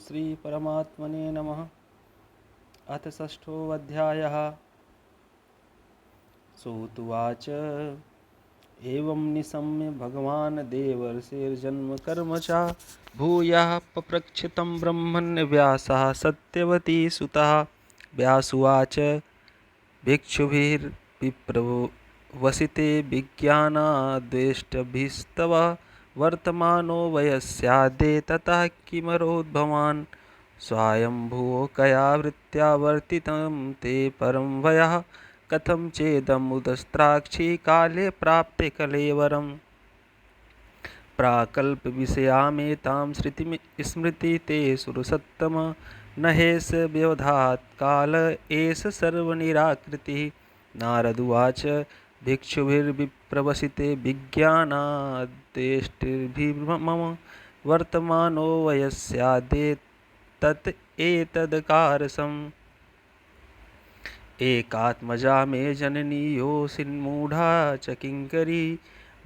श्री परमात्मने नमः। अथ षष्ठोऽध्यायः। सूतुवाच एवं निशम्य भगवान् देवर्षिर्जन्म कर्म च भूयः पप्रच्छितं ब्रह्मण्यव्यासः सत्यवती सुतः। व्यासुवाच भिक्षुभिर्विप्रवसिते विज्ञानाद्वेष्टभिस्तव वर्तमानो वयस्याद्य ततः किमरोद्भवान् स्वायम्भुवो कया वृत्त्या वर्तितं ते परं वयः कथं चेदमुदस्त्राक्षी काले प्राप्ते कलेवरम् प्राकल्पविषयामेतां स्मृति ते सुरसत्तम न हेष व्यवधात् काल एष सर्वनिराकृतिः। नारदुवाच भिक्षुभिर्विप्रवसिते विज्ञानाद्वेष्टिभिर्मम वर्तमानो वयस्याद्य तत् एतदकारसम् एकात्मजा मे जननी योऽसिन्मूढा च किङ्करी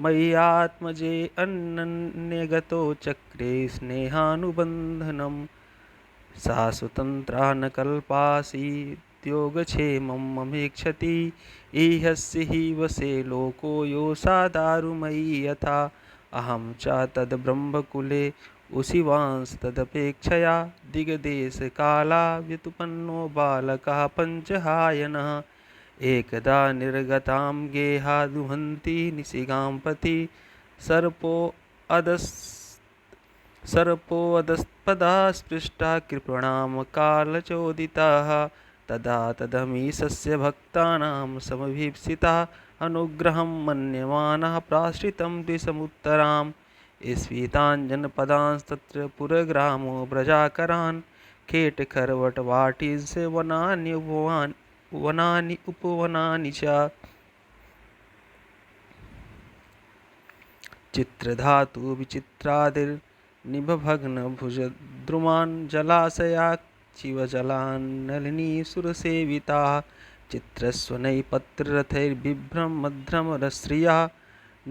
मय्यात्मजे अनन्यगतो चक्रे स्नेहानुबन्धनं सा स्वतन्त्रा न कल्पासीद्योगक्षेमं ममेक्षति ईहस्य हि वशे लोको यो सा दारुमयी यथा अहं च तद्ब्रह्मकुले उशिवांस्तदपेक्षया दिग्देशकाला व्युत्पन्नो बालकः पञ्चहायनः एकदा निर्गतां गेहादुहन्ति निशिगां पति सर्पोऽधस्पदा स्पृष्टा कृपणां कालचोदिताः तदा तदमीशस्य भक्तानां समभीप्सिता अनुग्रहं मन्यमानः प्राश्रितं द्विसमुत्तराम् स्फीताञ्जनपदांस्तत्र पुरग्रामो व्रजाकरान् खेटखर्वटवाटींस वनानि उपवनानि च चित्रधातु विचित्रादिर्निभभग्नभुजद्रुमान् जलाशयाक्षिवजलान् नलिनीसुरसेविताः चित्रस्वनैपत्ररथैर्बिभ्रमध्रमरश्रिया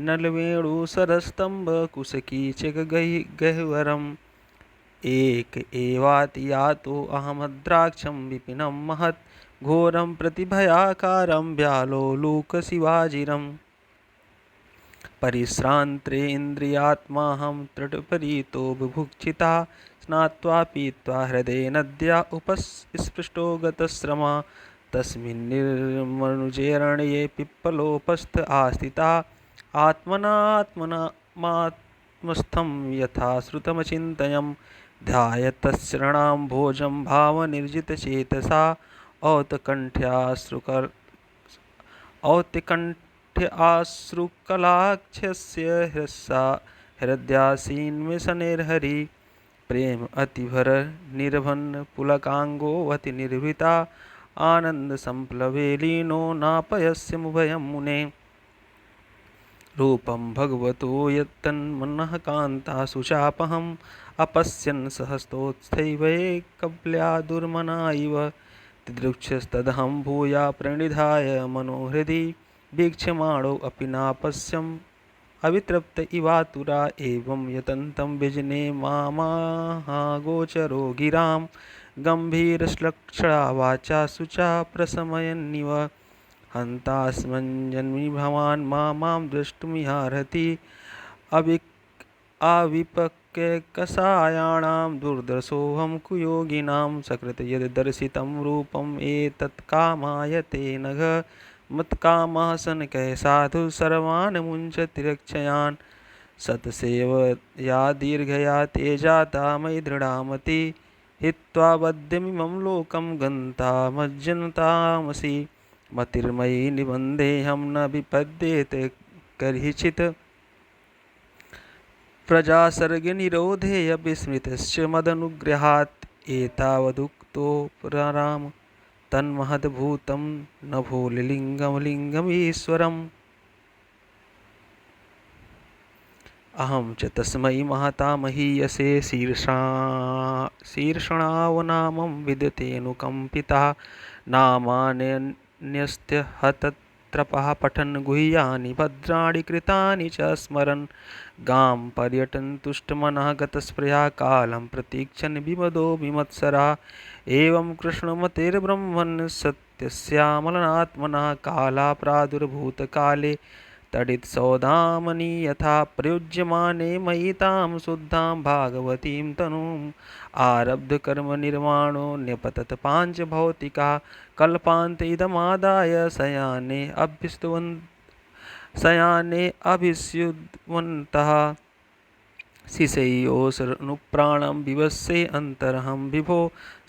नलवेणुसरस्तम्भकुशकीचकगह्वरम् एक एवातियातो अहमद्राक्षं विपिनं महत् घोरं प्रतिभयाकारं व्यालोलुकशिवाजिरम् परिश्रान्तेन्द्रियात्माहं तृटपरीतो बुभुक्षिता स्नात्वा पीत्वा हृदये नद्या उपस्पृष्टो गतश्रमा तस्मिन्निर्मनुजेरण्ये पिप्पलोपस्थ आस्थिता आत्मनात्मस्थं यथा श्रुतमचिन्तयम् ध्यायतश्चरणां भोजं भावनिर्जितचेतसा औत्कण्ठ्याश्रुकलाक्षस्य हृद्यासीन्विशनिर्हरि प्रेम अतिभर निर्भन्न पुलकाङ्गो अतिनिर्भृता आनन्दसम्प्लवे लीनो नापयस्यमुभयं मुने रूपं भगवतो यत्तन्मनः कान्तासु चापहम् अपश्यन् सहस्तोत्थैवैकव्ल्या दुर्मना इव तिदृक्षस्तदहं भूया प्रणिधाय मनोहृदि वीक्ष्यमाणो अपि नापश्यम् अवितृप्त इवातुरा एवं यतन्तं विजने मामाहागोचरो गिरां गम्भीरश्लक्षणा वाचा शुचा प्रशमयन्निव हन्तास्मञ्जन्मि भवान् मां द्रष्टुमिहार्हति आविपक्यकषायाणां दुर्दशोऽहं कुयोगिनां सकृत् यद्दर्शितं रूपम् एतत्कामायते नघ मत्कामः शनकः साधु सर्वान् मुञ्चति सतसेवया दीर्घया तेजाता मयि दृढामति हित्वा वद्यमिमं लोकं गन्तामज्जनतामसि मतिर्मयि निबन्धेऽहं न विपद्येत कर्हिचित् प्रजासर्गनिरोधे विस्मृतश्च मदनुग्रहात् एतावदुक्तो पुराराम तन्महद्भूतं नभो लिङ्गमलीङ्गमीश्वरम् अहं च तस्मै महता महीयसे शीर्षणावनामं विदतेऽनुकम्पिता नामान्यस्त्य हतत् चित्रपः पठन् गुह्यानि भद्राणि कृतानि च स्मरन् गां पर्यटन् तुष्टमनः गतस्पृहा कालं प्रतीक्षन् विमदो विमत्सरा एवं कृष्णमतिर्ब्रह्मन् सत्यस्यामलनात्मनः काला प्रादुर्भूतकाले तडित्सौदामनि यथा प्रयुज्यमाने मयि तां शुद्धां भागवतीं तनुम् आरब्धकर्मनिर्वाणो न्यपतत पाञ्चभौतिका कल्पान्त इदमादाय शयाने अभिस्युवन्तः शिशयोऽसनुप्राणं विवस्ये अन्तरहं विभो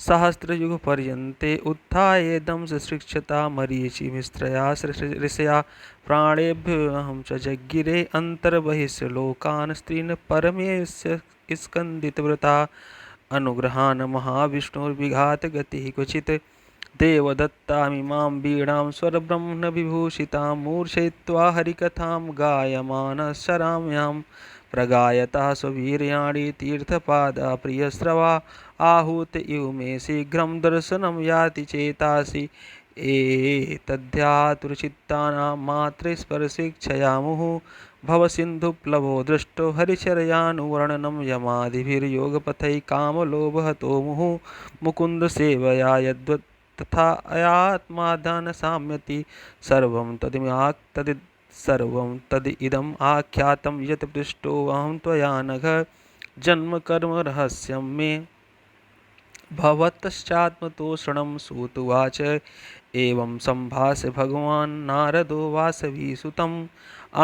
सहस्रयुगपर्यन्ते उत्थायेदं सृक्षता मरीचिमिस्त्रया ऋषया प्राणेभ्योऽहं च जज्ञिरे अन्तर्बहिश्लोकान् स्त्रीन् परमेस्य स्कन्दितव्रता अनुग्रहान् महाविष्णुर्विघातगतिः क्वचित् देवदत्तामिमां वीणां स्वरब्रह्मविभूषितां मूर्छयित्वा हरिकथां गायमानशराम्यां प्रगायतः स्ववीर्याणि तीर्थपादा प्रियस्रवा आहूत इव मे शीघ्रं दर्शनं याति चेतासि एतद्ध्यातुरचित्तानां मात्रेस्पर्शेक्षया मुहुः भवसिन्धुप्लवो दृष्टो हरिचर्यानुवर्णनं यमादिभिर्योगपथैः कामलोभहतो मुहुः मुकुन्दसेवया यद्वत् तथा अयात्मादानसाम्यति सर्वं तदिदम् आख्यातं यत् पृष्टोऽहं त्वया नघ जन्मकर्मरहस्यं मे भवतश्चात्मतोषणं सूतुवाच एवं सम्भाष्य भगवान् नारदो वासवीसुतम्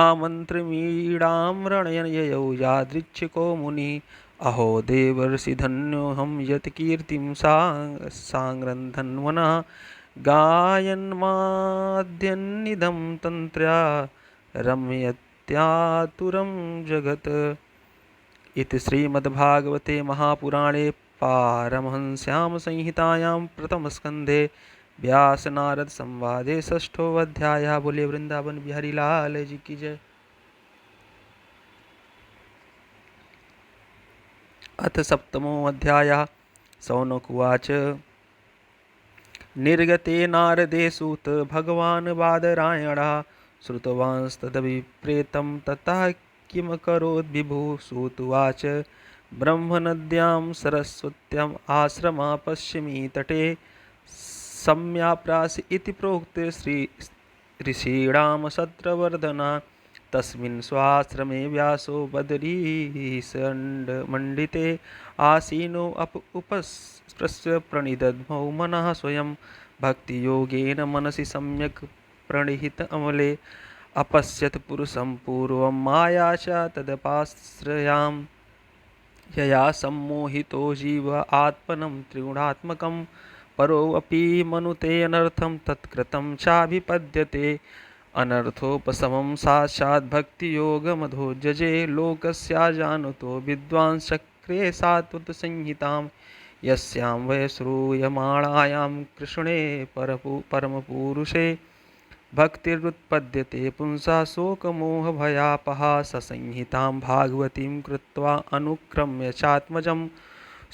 आमन्त्र्यमीडां रणययौ यादृच्छिको मुनिः अहो देवर्षिधन्योऽहं यत् कीर्तिं साङ्ग्रन्थन्वनः गायन्माद्यन्निदं तन्त्र्या रम्यत्यातुरं जगत् इति श्रीमद्भागवते महापुराणे पारमहंस्यां संहितायां प्रथमस्कन्धे व्यास नारद संवादे षष्ठोऽध्यायः। बोले वृंदावन बिहारी लाल जी की जय। अथ सप्तमोऽध्यायः। शौनक उवाच निर्गते नारदे सूत भगवान् बादरायणः श्रुतवांस्तदभिप्रेतं ततः किमकरोद् विभुः। सूत उवाच ब्रह्मनद्यां सरस्वत्याम् आश्रमा पश्चिमी तटे सम्याप्रास इति प्रोक्ते श्री ऋषीणां सत्रवर्धना तस्मिन् स्वाश्रमे व्यासो बदरीशण्डमण्डिते आसीनो उपस्पृश्य प्रणिदध्मौ मनः स्वयं भक्तियोगेन मनसि सम्यक् प्रणिहित अमले अपश्यत् पुरुषं पूर्वं माया च तदपाश्रयां यया सम्मोहितो जीव आत्मनं त्रिगुणात्मकं परोऽपि मनुते अनर्थं तत्कृतं चाभिपद्यते अनर्थोपशमं साक्षात् भक्तियोगमधोजजे लोकस्याजानुतो विद्वांश्चक्रे सात्वतसंहितां यस्यां वै श्रूयमाणायां कृष्णे परमपुरुषे भक्तिरुत्पद्यते पुंसा शोकमोहभयापहा ससंहितां भागवतीं कृत्वा अनुक्रम्य चात्मजं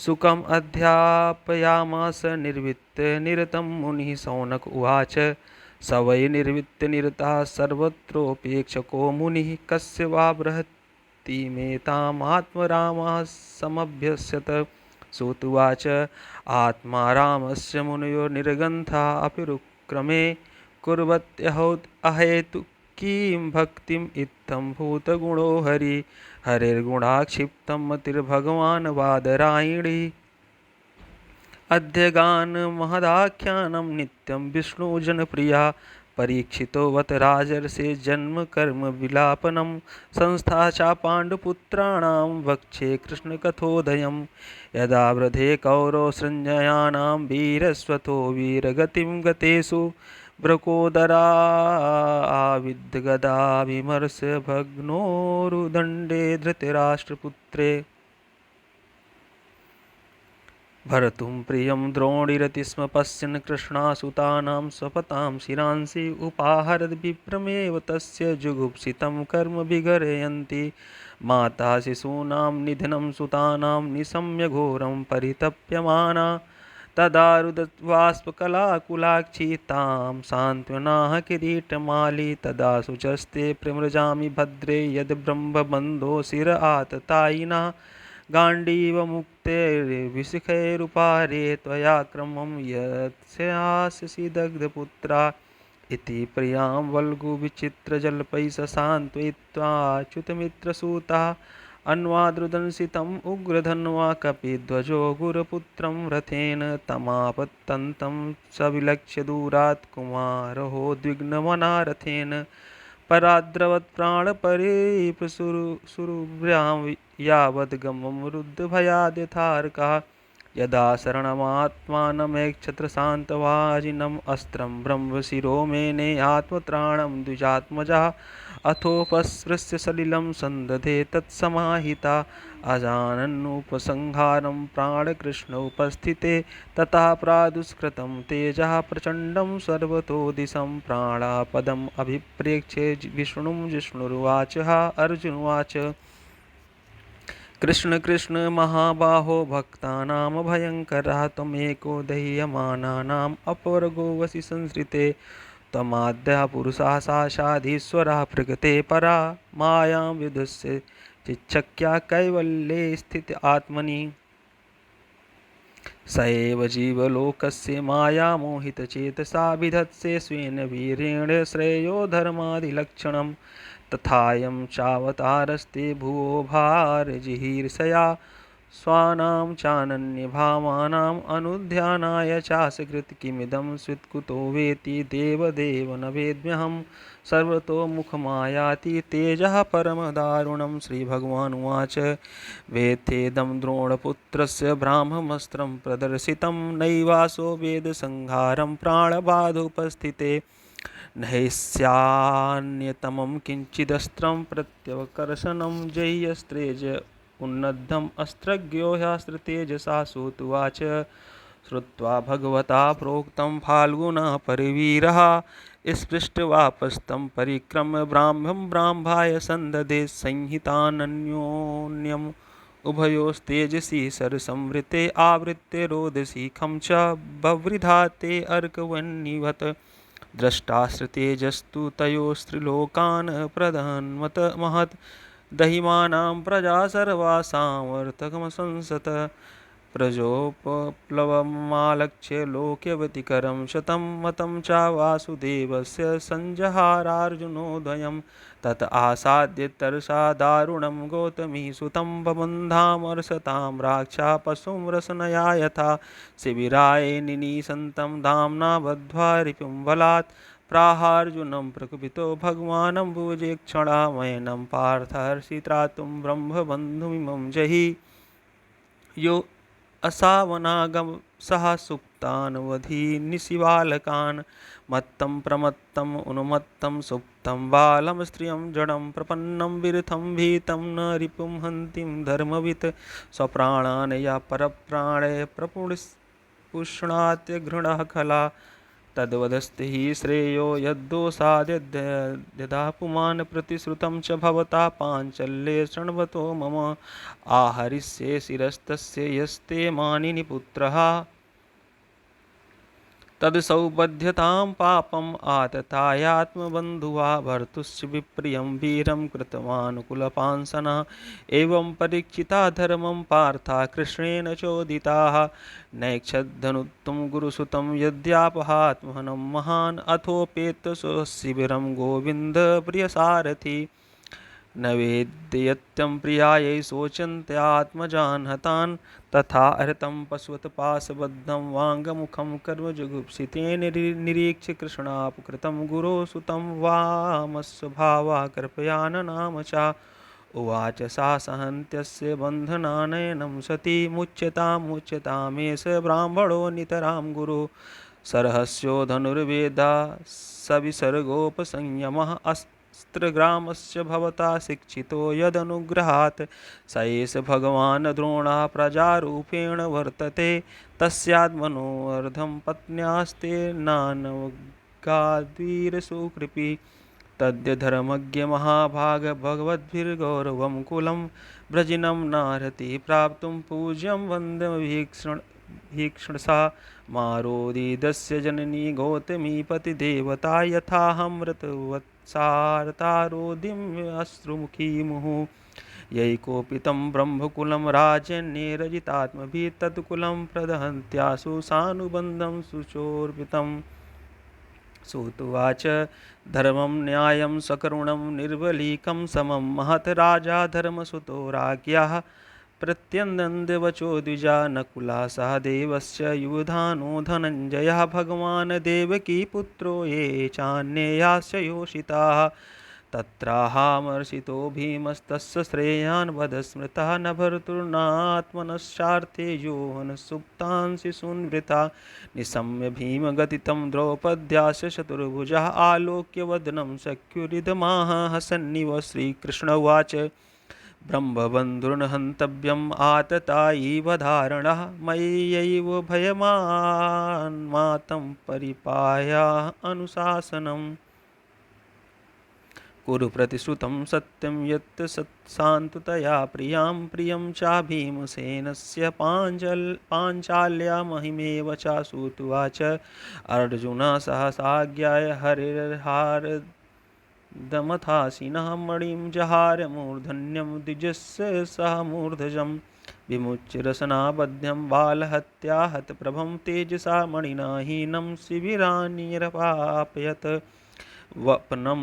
सुखम् अध्यापयामास निर्वित्त निरतं मुनिः। शौनक उवाच स वै निर्वित्त निरतः सर्वत्रोपेक्षको मुनिः कस्य वा बृहत्तिमेतामात्मरामः समभ्यस्यत। सूत उवाच आत्मा रामस्य मुनयोर्निर्गन्था अपि रुक्रमे कुर्वत्यहेतुकीं भक्तिम् इत्थं भूतगुणो हरिर्गुणाक्षिप्तं मतिर्भगवान् बादरायणी। अध्यगानमहदाख्यानं नित्यं विष्णुजनप्रिया परीक्षितोऽवत राजर्षे जन्मकर्मविलापनं संस्था च पाण्डुपुत्राणां वक्षे कृष्णकथोदयं यदा वृधे कौरवसञ्जयानां वीरस्वतो वीरगतिं गतेषु भ्रकोदराविद्गदा विमर्श भग्नोरुदण्डे धृतराष्ट्रपुत्रे भर्तुं प्रियं द्रोणिरति स्म पश्यन् कृष्णासुतानां स्वपतां शिरांसि उपाहरद्विप्रमेव तस्य जुगुप्सितं कर्म विगरयन्ति माता शिशूनां निधनं सुतानां निशम्य घोरं परितप्यमाना तदारुदवाष्पकलाकुलाक्षी तां सान्त्वनाः किरीटमाली तदा शुचस्ते प्रमृजामि भद्रे यद्ब्रह्मबन्धो शिर आततायिना गाण्डीवमुक्तेर्विशिखैरुपारे त्वया क्रमं यत्स्यास्यसि दग्धपुत्रा इति प्रियां वल्गुविचित्रजल्पैः ससान्त्वयित्वाच्युतमित्रसूता अन्वाद्रुदंसितम् उग्रधन्वा कपिध्वजो गुरुपुत्रं रथेन तमापतन्तं सविलक्ष्य दूरात् कुमारोद्विग्नमना रथेन पराद्रवत्प्राणपरिप्रसुरुभ्यां यावद्गमं रुद्धभयाद्यथार्कः यदा शरणमात्मानमेक्षत्रशान्तवाजिनम् अस्त्रं ब्रह्मशिरो मेने आत्मत्राणं द्विजात्मजः अथोपस्पृश्य सलिलं सन्दधे तत्समाहिता अजानन्नुपसंहारं प्राणकृष्णोपस्थिते ततः प्रादुष्कृतं तेजः प्रचण्डं सर्वतो दिशं प्राणापदम् अभिप्रेक्ष्य विष्णुं जिष्णुरुवाचः अर्जुनुवाच कृष्ण कृष्ण महाबाहो भक्तानां भयङ्करः त्वमेको दह्यमानानाम् अपवर्गो वसि संसृते त्वमाद्यः पुरुषः साक्षादीश्वरः प्रकृते परा मायां विदुष्य चिच्छक्या कैवल्ये स्थित आत्मनि स एव जीवलोकस्य मायामोहितचेतसा विधत्से स्वेन वीर्येण श्रेयो धर्मादिलक्षणम् तथायं चावतारस्ते भुवो भारजिहीर्षया स्वानां चानन्यभावानाम् अनुध्यानाय चासकृत् किमिदं स्वित्कुतो वेति देवदेव न वेद्म्यहं सर्वतोमुखमायाति तेजः परमदारुणं श्रीभगवानुवाच वेत्थेदं द्रोणपुत्रस्य ब्राह्ममस्त्रं प्रदर्शितं नैवासो वेदसंहारं प्राणबाधोपस्थिते नैस्यान्यतमं किञ्चिदस्त्रं प्रत्यवकर्षणं जह्यस्त्रेज उन्नद्धम् अस्त्रज्ञो ह्यस्त्रतेजसा सूतुवाच श्रुत्वा भगवता प्रोक्तं फाल्गुनः परिवीरः स्पृष्ट्वापस्तं परिक्रम्य ब्राह्मं ब्राह्माय सन्ददे संहितानन्योन्यम् उभयोस्तेजसि सरसंवृते आवृत्य रोदसीखं च बवृधा ते अर्कवन्निवत् द्रष्टास्त्रतेजस्तु तयोस्त्रिलोकान् प्रदहन्मत महत् दहिमानां प्रजा सर्वासामर्थकमसंसत प्रजोपप्लवमालक्ष्य लोक्यवतिकरं शतं मतं च वासुदेवस्य सञ्जहारार्जुनोदयं तत आसाद्य तरसा दारुणं गौतमी सुतं बबन्धामर्षतां राक्षा पशुं रसनया यथा शिबिराय निनीसन्तं धाम्ना बद्ध्वा रिपुं बलात् प्राहार्जुनं प्रकुपितो भगवानं भुजेक्षणामयनं पार्थहर्षित्रातुं ब्रह्मबन्धुमिमं जहि यो असावनागम सह सुप्तान् वधीनिशिबालकान् मत्तं प्रमत्तम् उन्मत्तं सुप्तं बालं स्त्रियं जडं प्रपन्नं विरथं भीतं न रिपुं हन्तिं धर्मवित् स्वप्राणान् या परप्राणे प्रपुष्णात्य घृणः खला तद्वदस्ति हि श्रेयो यद्दोषाद्यदा पुमान् प्रतिश्रुतं च भवता पाञ्चल्ये शृण्वतो मम आहरिष्ये शिरस्तस्य यस्ते मानिनिपुत्रः तद्सौबध्यतां पापम् आततायात्मबन्धुवा भर्तुश्च विप्रियं वीरं कृतवानुकुलपांसनः एवं परीक्षिता धर्मं पार्था कृष्णेन चोदिताः नैक्षद्धनुत्तं गुरुसुतं यद्यापहात्महनं महान् अथोपेतशिबिरं गोविन्दप्रियसारथि न वेद्यत्यं प्रियायै शोचन्त्यात्मजान् हतान् तथा अहृतं पशुवत्पाशबद्धं वाङ्गमुखं कर्मजुगुप्सितेन निरीक्ष्य कृष्णापकृतं गुरोसुतं वामस्वभावा कृपयाननाम च उवाच सा सहन्त्यस्य बन्धनानयनं सती मुच्यतामेष ब्राह्मणो नितरां गुरु सरहस्यो धनुर्वेदा सविसर्गोपसंयमः अस्त्रग्रामस्य भवता शिक्षितो यदनुग्रहात् स एष भगवान् द्रोणः प्रजारूपेण वर्तते तस्यात्मनोऽर्धं पत्न्यास्ते नानवगाद्वीरसुकृपी तद्य धर्मज्ञ महाभाग भगवद्भिर्गौरवं कुलं व्रजिनं नार्हति प्राप्तुं पूज्यं वन्द्यं भीक्षणसा मारोदिदस्य जननी गौतमी पतिदेवता यथाहमृतवत्सारतारोदिं अश्रुमुखी मुहुः यैकोपितं ब्रह्मकुलं राजन्ये रजितात्मभिः तत्कुलं प्रदहन्त्यासु सानुबन्धं सुचोर्पितम् सुतुवाच धर्मं न्यायं सकरुणं निर्बलीकं समं महत् राजा धर्मसुतो राज्ञः प्रत्यनन्दवचो द्विजा नकुला सहदेवस्य युधानो धनञ्जयः भगवान् देवकीपुत्रो ये चान्येयाश्च योषिताः तत्राहामर्षितो भीमस्तस्य श्रेयान् वद स्मृतः न भर्तुर्नात्मनश्चार्थे योहन सुप्तान् शिशून्वृता निशम्य भीमगतितं द्रौपद्यास्य चतुर्भुजः आलोक्य वदनं शक्युरिदमाह हसन्निव श्रीकृष्ण उवाच ब्रह्मबन्धुर्न हन्तव्यम् आततायीवधारणः मय्यैव भयमान्मातं परिपाया अनुशासनम् कुरु प्रतिश्रुतं सत्यं यत् सत्सान्ततया प्रियं च भीमसेनस्य पाञ्चाल्या महिमेव च सूतुवाच अर्जुन सहसाज्ञाय हरिर्हारदमथासिनः मणिं जहार मूर्धन्यं द्विजस्य सह मूर्धजं विमुच्य रसनाबध्यं बालहत्याहतप्रभं तेजसा मणिना हीनं शिबिरानिरपापयत् वपनं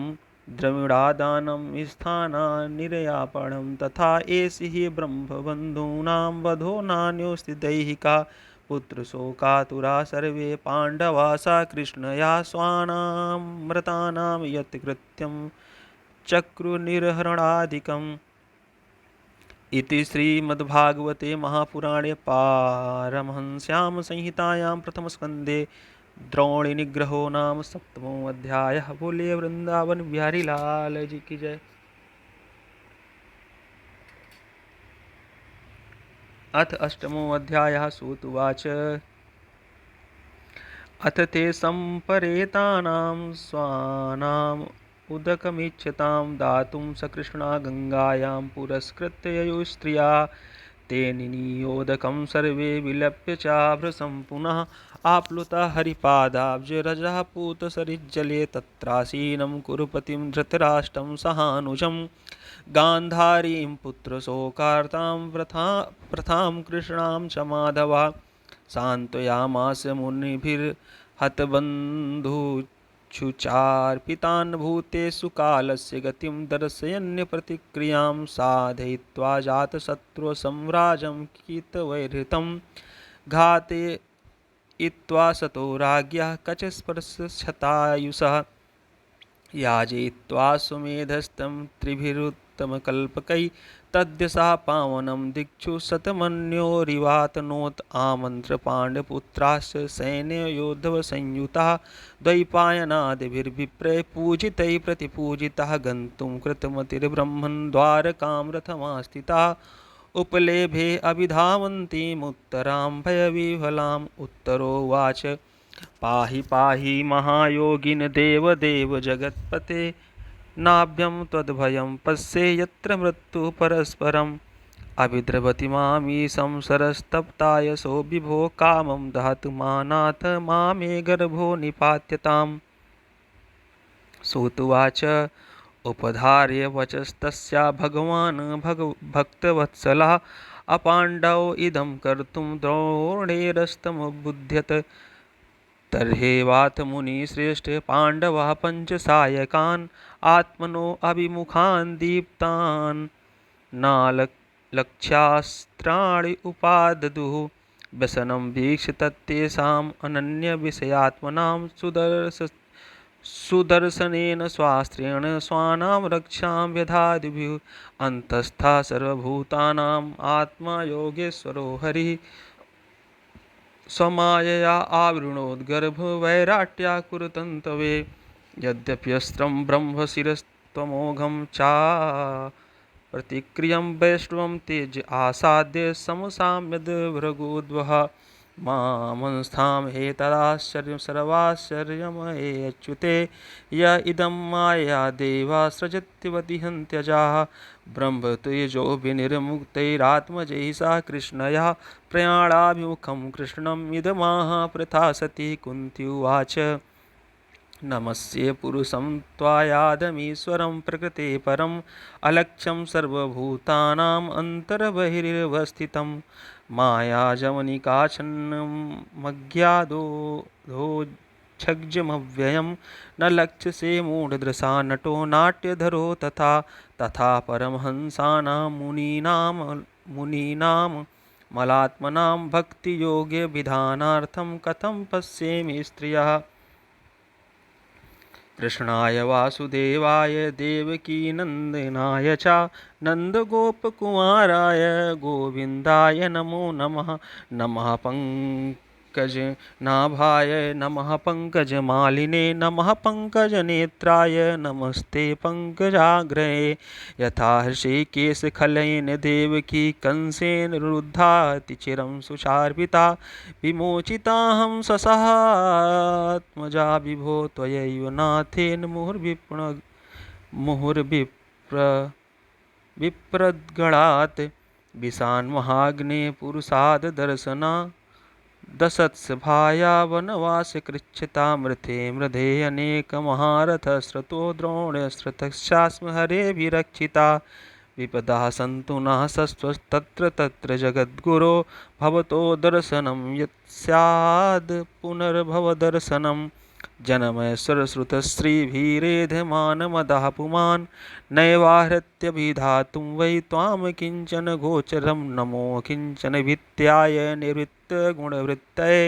द्रविडादानं स्थानानिरयापणं तथा एषि हि ब्रह्मबन्धूनां वधो नान्योऽस्ति दैहिका पुत्रशोकातुरा सर्वे पाण्डवा सा कृष्णया स्वानां मृतानां यत्कृत्यं चक्रुर्निहरणाधिकम् इति श्रीमद्भागवते महापुराणे पारमहंस्यां संहितायां प्रथमस्कन्धे द्रोणिनिग्रहो नाम सप्तमो अध्यायः। बोलिए वृंदावन बिहारी लाल जी की जय। अथ अष्टमो अध्यायः। सूत उवाच अथ ते सम्परेतानां स्वानाम् उदकमिच्छतां दातुं सकृष्णा गंगायां पुरस्कृत्य ययुः स्त्रिया ते निनियोदकं सर्वे विलप्य चाभ्रसं पुनः आप्लुता हरिपादाब्जरजः पूतसरिज्जले तत्रासीनं कुरुपतिं धृतराष्ट्रं सहानुजं गान्धारीं पुत्रशोकार्तां प्रथां कृष्णां च माधवा सान्त्वयामास मुनिभिर्हतबन्धुच्छुचार्पितान् भूतेषु कालस्य गतिं दर्शयन्यप्रतिक्रियां साधयित्वा जातशत्रुसम्राजं कीतवैर्हृतं घातयित्वा सतो राज्ञः कचस्पर्शतायुषः याजयित्वा सुमेधस्तं त्रिभिरुत्तमकल्पकैः तद्यशा पावनं दिक्षु शतमन्योरिवातनोत् आमन्त्र पाण्डपुत्राश्च सैन्ययोद्धवसंयुताः द्वैपायनादिभिर्विप्रैः पूजितैः प्रतिपूजिताः गन्तुं कृतमतिर्ब्रह्मन् द्वारकां रथमास्थिता उपलेभे अभिधावन्तीमुत्तरां भयविह्वलाम् उत्तरोवाच पाहि पाहि महायोगिन देवदेव जगत्पते नाभ्यं त्वद्भयं पश्ये यत्र मृत्युः परस्परम् अभिद्रवति मामीशं सरस्तप्तायसो विभो कामं दहतुमानाथ मामे गर्भो निपात्यताम्। सूत उवाच उपधार्य वचस्तस्या भगवान् भक्तवत्सलः अपाण्डव इदं कर्तुं द्रोणेरस्तमुबुध्यत तर्हेवाथ मुनिश्रेष्ठ पाण्डवाः पञ्चसायकान् आत्मनो अभिमुखान् दीप्तान् नालक्ष्यास्त्राणि उपाददुः व्यसनं वीक्ष्य तत्तेषाम् अनन्यविषयात्मनां सुदर्शनेन स्वास्त्रेण स्वानां रक्षां व्यधादिभिः अन्तःस्थः सर्वभूतानाम् आत्मा योगेश्वरो हरिः स्वमायया आवृणोद्गर्भवैराट्या कुरुतन्तवे यद्यप्यस्त्रं ब्रह्मशिरस्त्वमोघं चा प्रतिक्रियं वैष्णवं तेज आसाद्य समसाम्यद् भृगुद्वः मामंस्थां हेतराश्चर्यं सर्वाश्चर्यमये अच्युते य इदं माया देवा सृजत्यवतिहन्त्यजाः ब्रह्मतेजोभिर्मुक्तैरात्मजैः सा कृष्णया प्रयाणाभिमुखं कृष्णम् इदमाह पृथा सती कुन्ती उवाच नमस्ये पुरुषं त्वायादमीश्वरं प्रकृते परम् अलक्ष्यं सर्वभूतानाम् अन्तर्बहिरवस्थितं मायाजवनिकाच्छन्नमज्ञादोच्छज्जमव्ययं न लक्ष्यसे मूढदृशा नटो नाट्यधरो तथा तथा परमहंसानां मुनीनां मलात्मनां भक्तियोग्यविधानार्थं कथं पश्येमि स्त्रियः कृष्णाय वासुदेवाय देवकीनन्दनाय च नन्दगोपकुमाराय गोविन्दाय नमो नमः नमः पङ्कजनाभाय नमः पङ्कजमालिने नमः पङ्कजनेत्राय नमस्ते पङ्कजाग्रये यथा हृषीकेशखलेन देवकी कंसेन रुद्धाति चिरं सुशार्पिता विमोचिताहं ससहात्मजा विभो त्वयैव नाथेन मुहुर्विप्रद्गणात् विषान्महाग्ने पुरुषाद् दर्शना दशत्सभाया वनवासकृच्छ्रितामृते मृधे अनेकमहारथस्रतो द्रोणस्रतश्चास्म हरेभिरक्षिता विपदाः सन्तु नः सस्वस्तत्र तत्र जगद्गुरो भवतो दर्शनं यत्स्याद् पुनर्भवदर्शनं जनमैश्वरश्रुतश्रीभिरेधमानमदः पुमान् नैवाहृत्यभिधातुं वै त्वां किञ्चन गोचरं नमो किञ्चन भित्याय निवृत्तगुणवृत्तये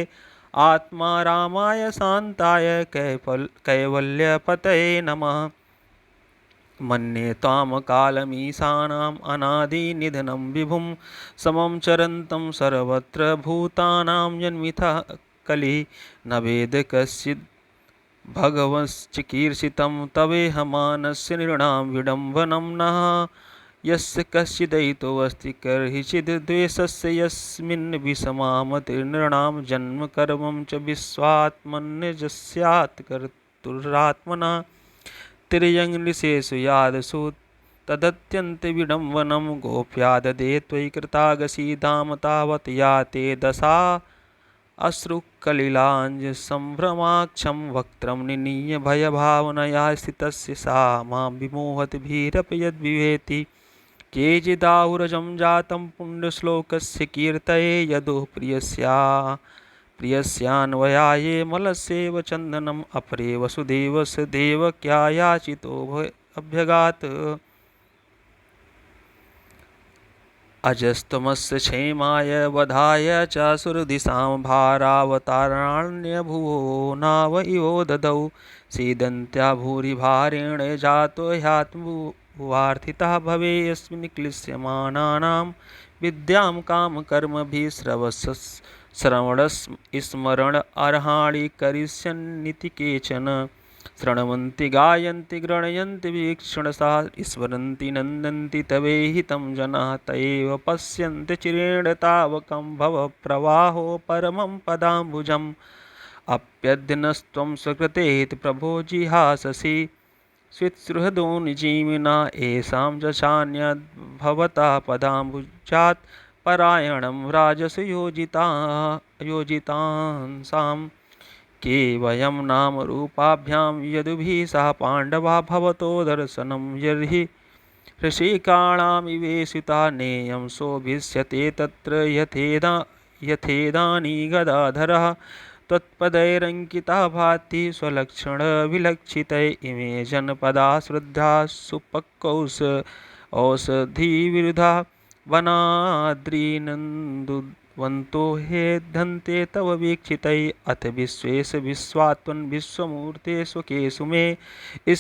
आत्मा रामाय शान्ताय कैवल्यपतये नमः मन्ये त्वां कालमीशानाम् अनादिनिधनं विभुं समं चरन्तं सर्वत्र भूतानां जन्मितः कलिः न वेद कश्चिद् भगवश्चिकीर्षितं तवेहमानस्य नृणां विडम्बनं नः यस्य कश्चिदयितोऽस्ति कर्हिचिद् द्वेषस्य यस्मिन् विषमामतिर्नृणां जन्म कर्मं च विश्वात्मन्यजस्यात् कर्तुरात्मना तिर्यङ्निशेषु यादसु तदत्यन्तविडम्बनं गोप्या ददे त्वयि कृतागसीदाम तावत् या ते दशा अश्रुकलिलाञ्जसम्भ्रमाक्षं वक्त्रं निनीय भयभावनया स्थितस्य सा मां विमोहद्भिरपि यद्विवेति केचिदाहुरजं जातं पुण्यश्लोकस्य कीर्तये यदुः प्रियस्यान्वयाये मलस्येव चन्दनम् अपरे वसुदेवस्य देवक्या याचितो अभ्यगात् अजस्त्वमस्य क्षेमाय वधाय च सुरदिशां भारावतारणान्यभुवो नाव इवो ददौ सीदन्त्या भूरिभारेण जातो ह्यात्मवार्थितः भवेयस्मिन् क्लिश्यमानानां विद्यां कामकर्मभिः श्रवणस्मरण अर्हाणि करिष्यन्निति केचन शृण्वन्ति गायन्ति गृह्णन्ति वीक्षणसा स्मरन्ति नन्दन्ति तवेहितं जनाः त एव पश्यन्ति चिरेण तावकं भवप्रवाहो परमं पदाम्बुजम् अप्यद्यनस्त्वं स्वकृतेति प्रभो जिहाससि स्वित्सुहृदो निजीविना येषां च चान्यद्भवता पदाम्बुजात् परायणं राजस योजितांसां के वयं नामरूपाभ्यां यदुभिः सह पाण्डवा भवतो दर्शनं यर्हि ऋषिकाणामिवेशिता नेयं शोभिष्यते तत्र यथेदानी गदाधरः त्वत्पदैरङ्किता भाति स्वलक्षणविलक्षितै इमे जनपदा श्रद्धा सुपक्वौषधिविरुधा वनाद्रिनन्दुवन्तो हेद्धन्ते तव वीक्षितै अथ विश्वेश विश्वात्मन् विश्वमूर्ते स्वकेषु मे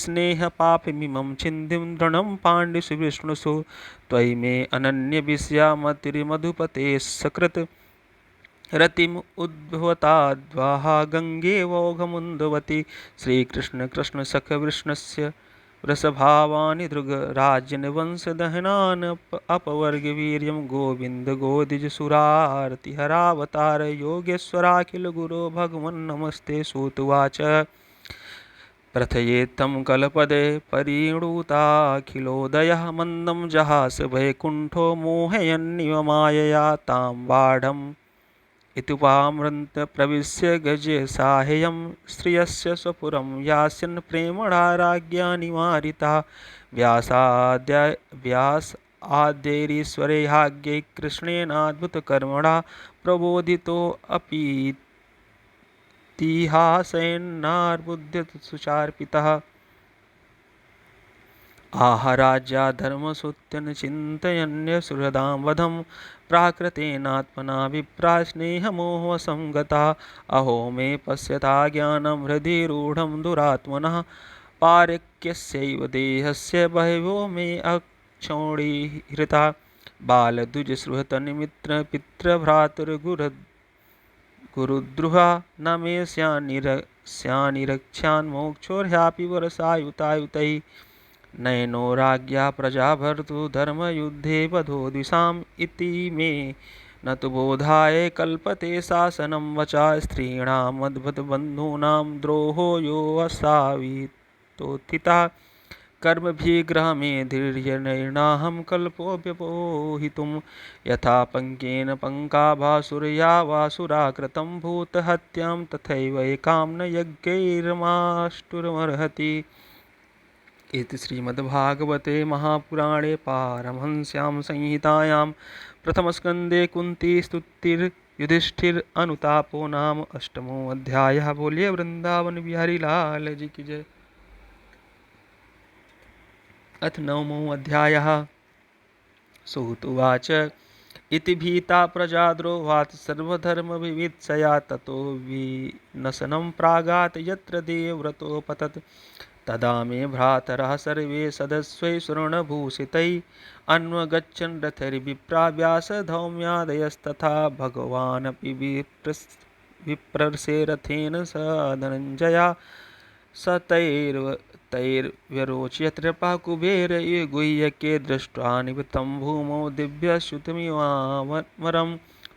स्नेहपापमिमं छिन्दिं दृढं पाण्ड्यसु विष्णुषु त्वयि मे अनन्यविषया मतिर्मधुपते सकृत् रतिम् उद्भवताद्वाहा गङ्गेवोघमुन्दवति श्रीकृष्ण कृष्ण सख कृष्णस्य वृषभावानि दृगराजन्वंशदहनान् अपवर्गवीर्यं गोविन्द गोदिजसुरार्तिहरावतार योगेश्वराखिल गुरो भगवन् नमस्ते। सूतुवाच प्रथयेत्तं कलपदे परिणुताखिलोदयः मन्दं जहास वैकुण्ठो मोहयन्निव मायया तां बाढम् इत्युपामृन्त प्रविश्य गजे साहेयं श्रियस्य स्वपुरं यास्यन् प्रेमणा राज्ञा निवारिता व्यासाद्यैरीश्वरैर्याज्ञै कृष्णेनाद्भुतकर्मणा प्रबोधितोऽपीतिहासेनार्बुद्ध सुचार्पितः आह राज्या धर्मसूत्यनुचिन्तयन्यसुहृदां वधं प्राकृतेनात्मना विप्रा स्नेहमोहसंगता अहो मे पश्यता ज्ञानं हृदि रूढं दुरात्मनः पारक्यस्यैव देहस्य बहवो मे अक्षौणीहृता बालद्विजसृहतनिमित्रपितृभ्रातृगुरुद्रुहा न मे स्यानिरक्ष्यान् मोक्षोऽर्ह्यापि वरसायुतायुतैः नयनो राज्ञा प्रजा भर्तु धर्मयुद्धे वधो द्विषाम् इति मे न तु बोधाय कल्पते शासनं वचा स्त्रीणामद्भुतबन्धूनां द्रोहो यो असावितोत्थिता कर्मभिग्रहमे धीर्यनैर्नाहं कल्पोऽव्यपोहितुं यथा पङ्केन पङ्काभासुरया वासुराकृतं भूतहत्यां तथैव एकां न यज्ञैर्माष्टुमर्हति। इति श्रीमद्भागवते महापुराणे पारमहंस्यां संहितायां प्रथमस्कन्धे कुन्तीस्तुतिर्युधिष्ठिर अनुतापो नाम अष्टमो अध्यायः। बोलिए वृंदावन बिहारी लाल जी की जय। अथ नवमो अध्यायः। सूत उवाच इति भीता प्रजाद्रोहात् सर्वधर्मविवित्सया ततो विनशनं प्रागात् यत्र देवव्रतोपतत् तदा मे भ्रातरः सर्वे सदस्यै स्वर्णभूषितैः अन्वगच्छन् रथैर्विप्रा व्यासधौम्यादयस्तथा भगवानपि विप्रर्षे रथेन स धनञ्जया स तैर्व्यरोचयत् कृपा कुबेर ये गुह्यके दृष्ट्वा निवृत्तं भूमौ दिव्यच्युतमिवामरं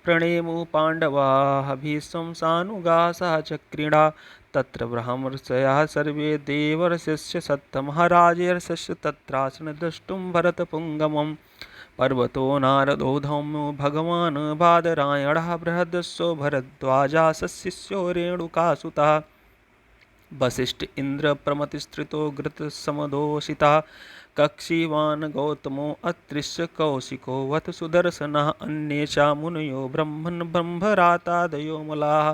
प्रणेमु पाण्डवाः भीष्मं सानुगा सह चक्रीडा तत्र ब्रह्मर्षयः सर्वे देवर्षिश्च सप्तमहाराजर्षिश्च तत्रासन् द्रष्टुं भरतपुङ्गमं पर्वतो नारदो धौम्यो भगवान् बादरायणः बृहदस्यो भरद्वाजाः शिष्यो रेणुकासुतः वसिष्ठ इन्द्र प्रमतिस्त्रितो घृतसमदोषिता कक्षीवान् गौतमो अत्रिश्च कौशिको वत सुदर्शनः अन्ये च मुनयो ब्रह्मन् ब्रह्मरातादयो मलाः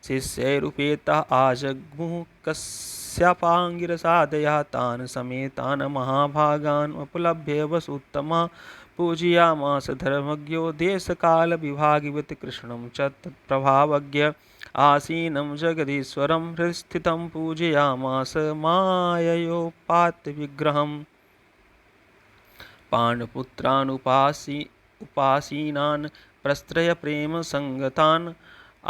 शिष्यैरुपेता आजग्मुः कश्यपाङ्गिरसादयः तान् समेतान् महाभागान् उपलभ्य वसुत्तमा पूजयामास धर्मज्ञो देशकालविभागिवत् कृष्णं च तत्प्रभावज्ञ आसीनं जगदीश्वरं हृत्स्थितं पूजयामास माययोपात्यविग्रहम् पाण्डुपुत्रानुपासीनान् प्रस्त्रय प्रेमसङ्गतान्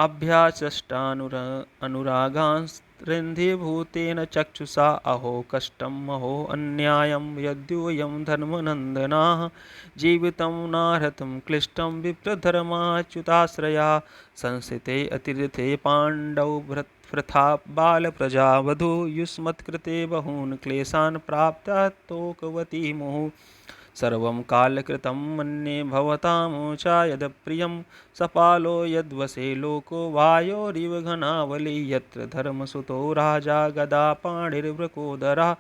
अभ्याचष्टानुरागांस्त्रिन्धिभूतेन चक्षुषा अहो कष्टं अहो अन्यायं यद्योऽयं धर्मनन्दनाः जीवितं नार्हतं क्लिष्टं विप्रधर्माच्युताश्रया संस्थिते अतीर्थे पाण्डौ वृथा बालप्रजावधू युष्मत्कृते बहून् क्लेशान् प्राप्ता तोकवती मुहुः सर्वं कालकृतं मन्ये भवतां च यदप्रियं सपालो यद्वसे लोको वायोरिव घनावली यत्र धर्मसुतो राजा गदा पाणिर्वृकोदरः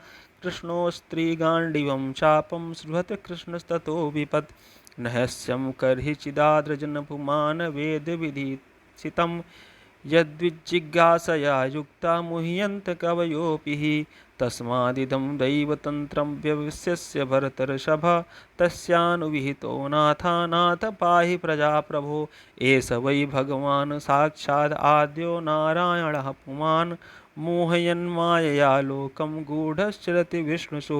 कृष्णोऽस्त्रीगाण्डिवं चापं स्पृहत् कृष्णस्ततो विपत् नहस्यं कर्हिचिदाद्रजनपुमान् वेदविधिसितं यद्विजिज्ञासया युक्ता मुह्यन्त कवयोऽपि तस्मादिदं दैवतन्त्रं व्यवस्यस्य भरतर्षभ तस्यानुविहितो नाथ पाहि प्रजाप्रभो एष वै भगवान् साक्षात् आद्यो नारायणः पुमान् मोहयन्मायया लोकं गूढश्चरति विष्णुषु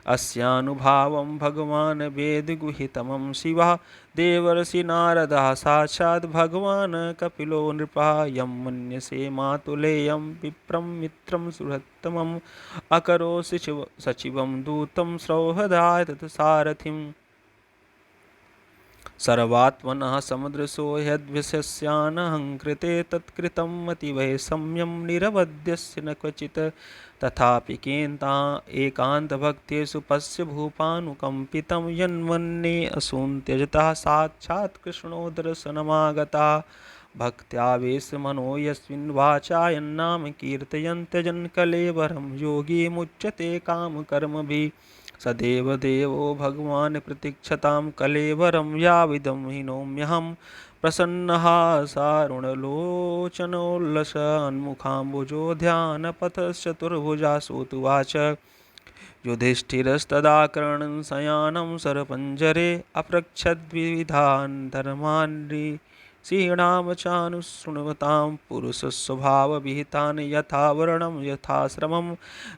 अस्यानुभावं भगवान् वेदगुहितमं शिवः देवर्षि नारदः साक्षात् भगवान् कपिलो नृपः यं मन्यसे मातुलेयं विप्रं मित्रं सुहृत्तमम् अकरो सचिवं दूतं सौहृदाय तत्सारथिम् सर्वात्मनः समुद्रसो यद्विशस्यानहङ्कृते तत्कृतं मतिवैषम्यं निरवध्यस्य न क्वचित् तथापि एकान्तभक्तेषु पश्य भूपानुकम्पितं यन्मन्ये असून्त्यजतः साक्षात् कृष्णो दर्शनमागता भक्त्यावेशमनो यस्मिन् वाचायन्नाम कीर्तयन्त्यजन् कलेवरं योगी मुच्यते कामकर्मभिः सदैव देवो भगवान् प्रतीक्षतां कलेवरं याविदं हि नौम्यहं प्रसन्नः सारुणलोचनोल्लसन्मुखाम्बुजो ध्यानपथश्चतुर्भुजा सूतुवाच युधिष्ठिरस्तदा कर्णं शयानं सरपञ्जरे अप्रच्छद्विविधान् धर्मान् ऋषीणां चानुशृण्वतां पुरुषस्वभावविहितान् यथा वर्णं यथाश्रमं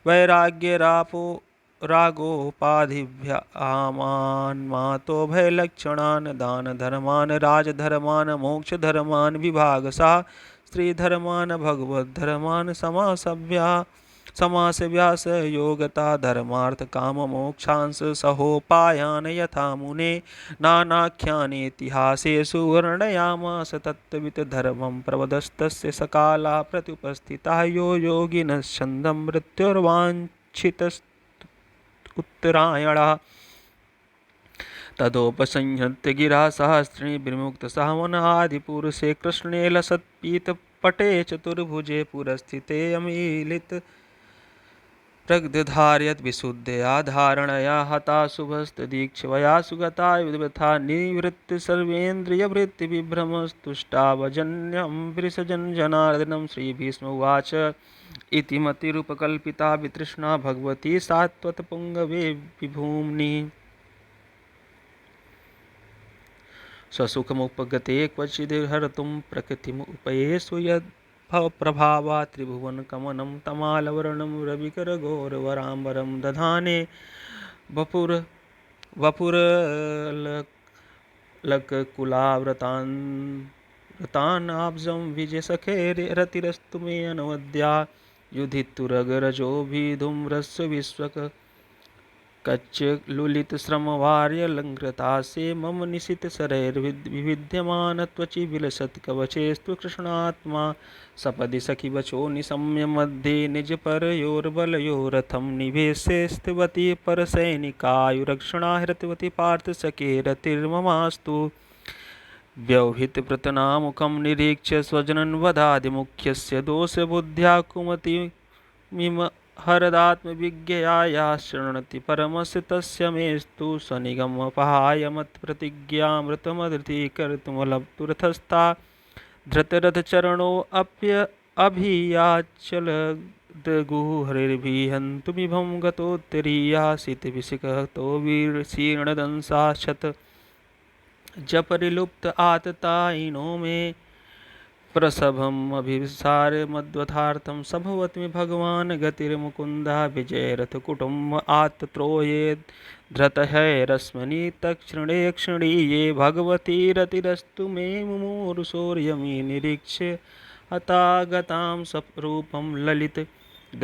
वैराग्यरापो रागोपाधिभ्यामान्मातो भयलक्षणान् दानधर्मान् राजधर्मान् मोक्षधर्मान् विभागशः स्त्रीधर्मान् भगवद्धर्मान् समासव्यास योगता धर्मार्थकाममोक्षांश सहोपायान् यथा मुने नानाख्यानेतिहासेषु वर्णयामास तत्त्ववित् धर्मं प्रवदस्तस्य सकाला प्रत्युपस्थितः यो योगिनश्छन्दं मृत्युर्वाञ्छितस् उत्तरायणः तदोपसंहृत्य गिरा सहस्रिणी विमुक्तसः वनादिपुरुषे कृष्णे लसत्पीतपटे चतुर्भुजे पुरस्थिते अमीलित प्रग्धारयत् विशुद्धया धारणया हता शुभस्तदीक्षवया सुगता विद्वथा निवृत्त सर्वेन्द्रियवृत्तिविभ्रमस्तुष्टावजन्यं वृषजन् जनार्दनं श्रीभीष्म उवाच इति मतिरुपकल्पिता वितृष्णा भगवती सात्वतपुङ्गवे विभूम्नि स्वसुखमुपगते क्वचिदहर्तुं प्रकृतिमुपयेषु यद्भवप्रभावा त्रिभुवनकमनं तमालवर्णं रविकरघोरवराम्बरं दधाने वपुरलकुलाव्रतान्नाब्जं विजयसखेरतिरस्तु मे अनवद्या युधितुरगरजोभिधूम्रस्य विश्वक कच्चलुलितश्रमवार्यलङ्कृतासे मम निशितशरैर्विविध्यमान त्वचि विलसत् कवचेस्तु कृष्णात्मा सपदि सखिवचो निशम्य मध्ये निजपरयोर्बलयोरथं निवेश्य स्थिवति परसैनिकायुरक्षणा हृतवती पार्थसखेरतिर्ममास्तु व्यवहितप्रतनामुखं निरीक्ष्य स्वजनन्वधादिमुख्यस्य दोषबुद्ध्या कुमतिमिम हरदात्मविज्ञया या शृणोति परमस्य तस्य मेस्तु स्वनिगमपहाय मत्प्रतिज्ञामृतमधृतीकर्तुमलब्धुरथस्था धृतरथचरणोऽप्यभियाचलदगुहरिर्भिहन्तु विभं गतोत्तरीयासितविशिखतो वीरशीर्णदंशाशत जपरिलुप्त आततायिनो मे प्रसभम् अभिसार मद्वथार्थं सभवत्मि भगवान् गतिर्मुकुन्दा विजयरथकुटुम्ब आत्त्रोये धृतहैरस्मनि तत्क्षणे क्षणीये भगवतीरतिरस्तु मे मुमूर्षोर्यमी निरीक्ष्य हतागतां सरूपं ललित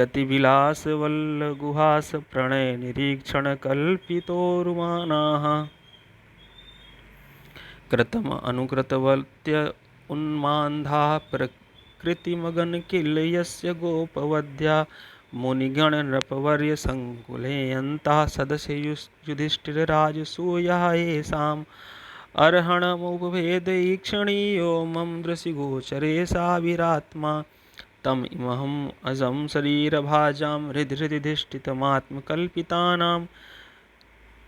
गतिविलासवल्लगुहास प्रणय निरीक्षणकल्पितोरुमानाः कृतम अनुकृतवत्य उन्मान्धा प्रकृतिमगन किल यस्य गोपवध्या मुनिगणनृपवर्य संकुलयन्तः सदस्य युधिष्ठिरराजसूयः येषाम् अर्हणमुपभेदईक्षणीयो मम दृशिगोचरे साविरात्मा तम इमहम् अजं शरीरभाजां हृदि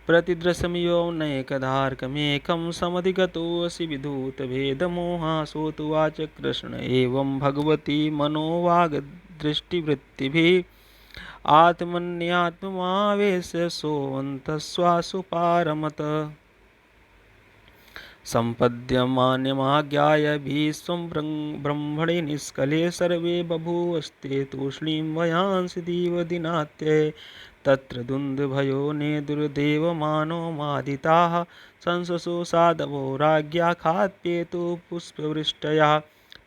प्रतिदृशमियो नैकधार्कमेकं समधिगतोऽसि विधूतभेदमोहासोतुवाच कृष्ण एवं भगवती मनोवागदृष्टिवृत्तिभिः आत्मन्यात्मावेश्य सोऽन्तस्वासु पारमत सम्पद्यमानमाज्ञाय भीष्मं ब्रह्मणे निष्कले सर्वे बभूवस्ते तूष्णीं वयांसि दीवदिनात्ये तत्र दुन्दुभयो नेदुर्देवमानो मादिताः संससो साधवो राज्ञा खाद्येतु पुष्पवृष्टया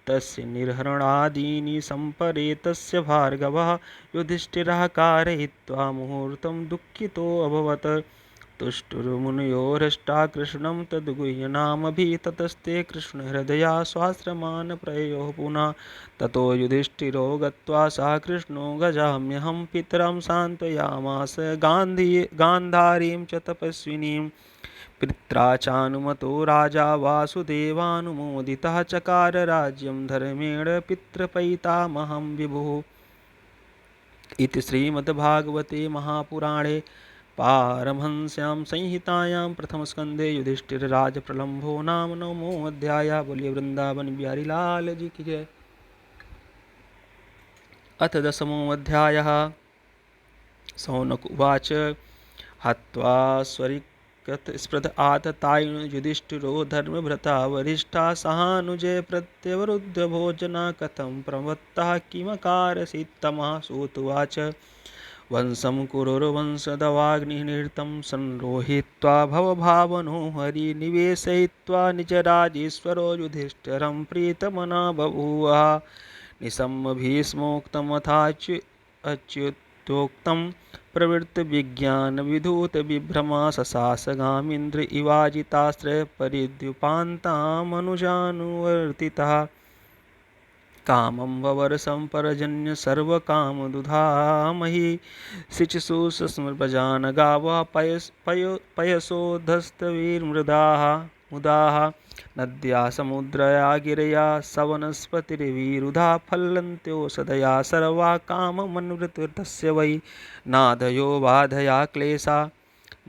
तस्य निर्हरणादीनि सम्परेतस्य भार्गवः युधिष्ठिरः कारयित्वा मुहूर्तं दुःखितोऽभवत् तुष्टुर्मुनयो हृष्टा कृष्णं तद्गुह्यनामभिततस्ते कृष्णहृदया स्वाश्रमान् प्रययोः पुनः ततो युधिष्ठिरो गत्वा सः कृष्णो गजाम्यहं पितरं सान्त्वयामास गान्धारीं च तपस्विनीं पित्रा चानुमतो राजा वासुदेवानुमोदितः चकार राज्यं धर्मेण पितृपैतामहं विभुः। इति श्रीमद्भागवते महापुराणे पारमहंस्यां संहितायां प्रथमस्कन्धे युधिष्ठिरराजप्रलम्भो नाम नवमोऽध्यायः। बोलिए वृंदावन बिहारी लाल जी की जय। अथ दशमोऽध्यायः। सौनक उवाच हत्वा स्वरिकतस्पृध आततायिन युधिष्ठिरो धर्मभृता वरिष्ठा सहानुजय प्रत्यवरुद्ध भोजना कथं प्रवत्तः किमकारसीत्तमः सूतुवाच वंशं कुरुर्वंशदवाग्निनिरतं संरोहित्वा भवभावनो हरिनिवेशयित्वा निजराजेश्वरो युधिष्ठिरं प्रीतमना बभूव। निशम्य भीष्मोक्तमथाच्युतोक्तं प्रवृत्तविज्ञानविधूतविभ्रमा शशासगामिन्द्र इवाजितास्त्रयपरिद्युपान्तामनुजानुवर्तितः कामं ववर्षं परजन्य सर्वकामदुधामहि शिचसु स्मृप्रजान् गावः पयसोधस्तवीर्मृदाः मुदाः नद्या समुद्रया गिरया सवनस्पतिर्विरुधा फलन्त्योषधया सर्वा काममन्वृतस्य वै नादयो बाधया क्लेशा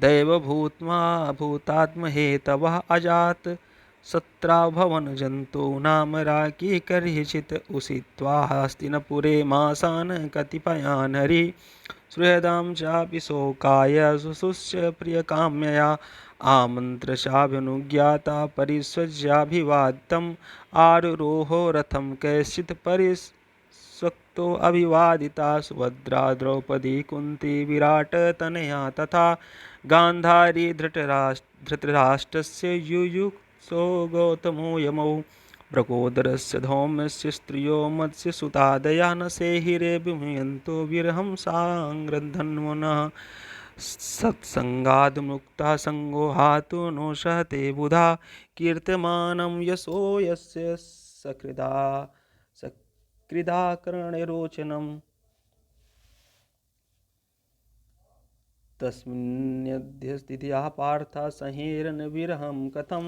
दैवभूतात्महेतवः अजात् सत्राभवन जन्तूनां राकी कर्हिचित् उषित्वा हस्तिनपुरे मासान् कतिपयान् हरि सुहृदां चापि शोकाय शुश्रूष्य प्रियकाम्यया आमन्त्रशाभ्यनुज्ञाता परिस्वज्याभिवादितम् आरुरोहो रथं कैश्चित् परिस्वक्तो अभिवादिता सुभद्रा द्रौपदी कुन्ती विराटतनया तथा गान्धारी धृतराष्ट्रस्य युयुत्सो गौतमो यमौ भ्रकोदरस्य धौम्यस्य स्त्रियो मत्स्यसुतादया न सेहिरे विमुह्यन्तो विरहं साङ्गधन्वनः सत्सङ्गाद्मुक्ता सङ्गो हातु नो सहते बुधा कीर्त्यमानं यशो यस्य सकृदाकर्णरोचनम् तस्मिन्नद्य स्थित्या पार्था सहेरन् विरहं कथं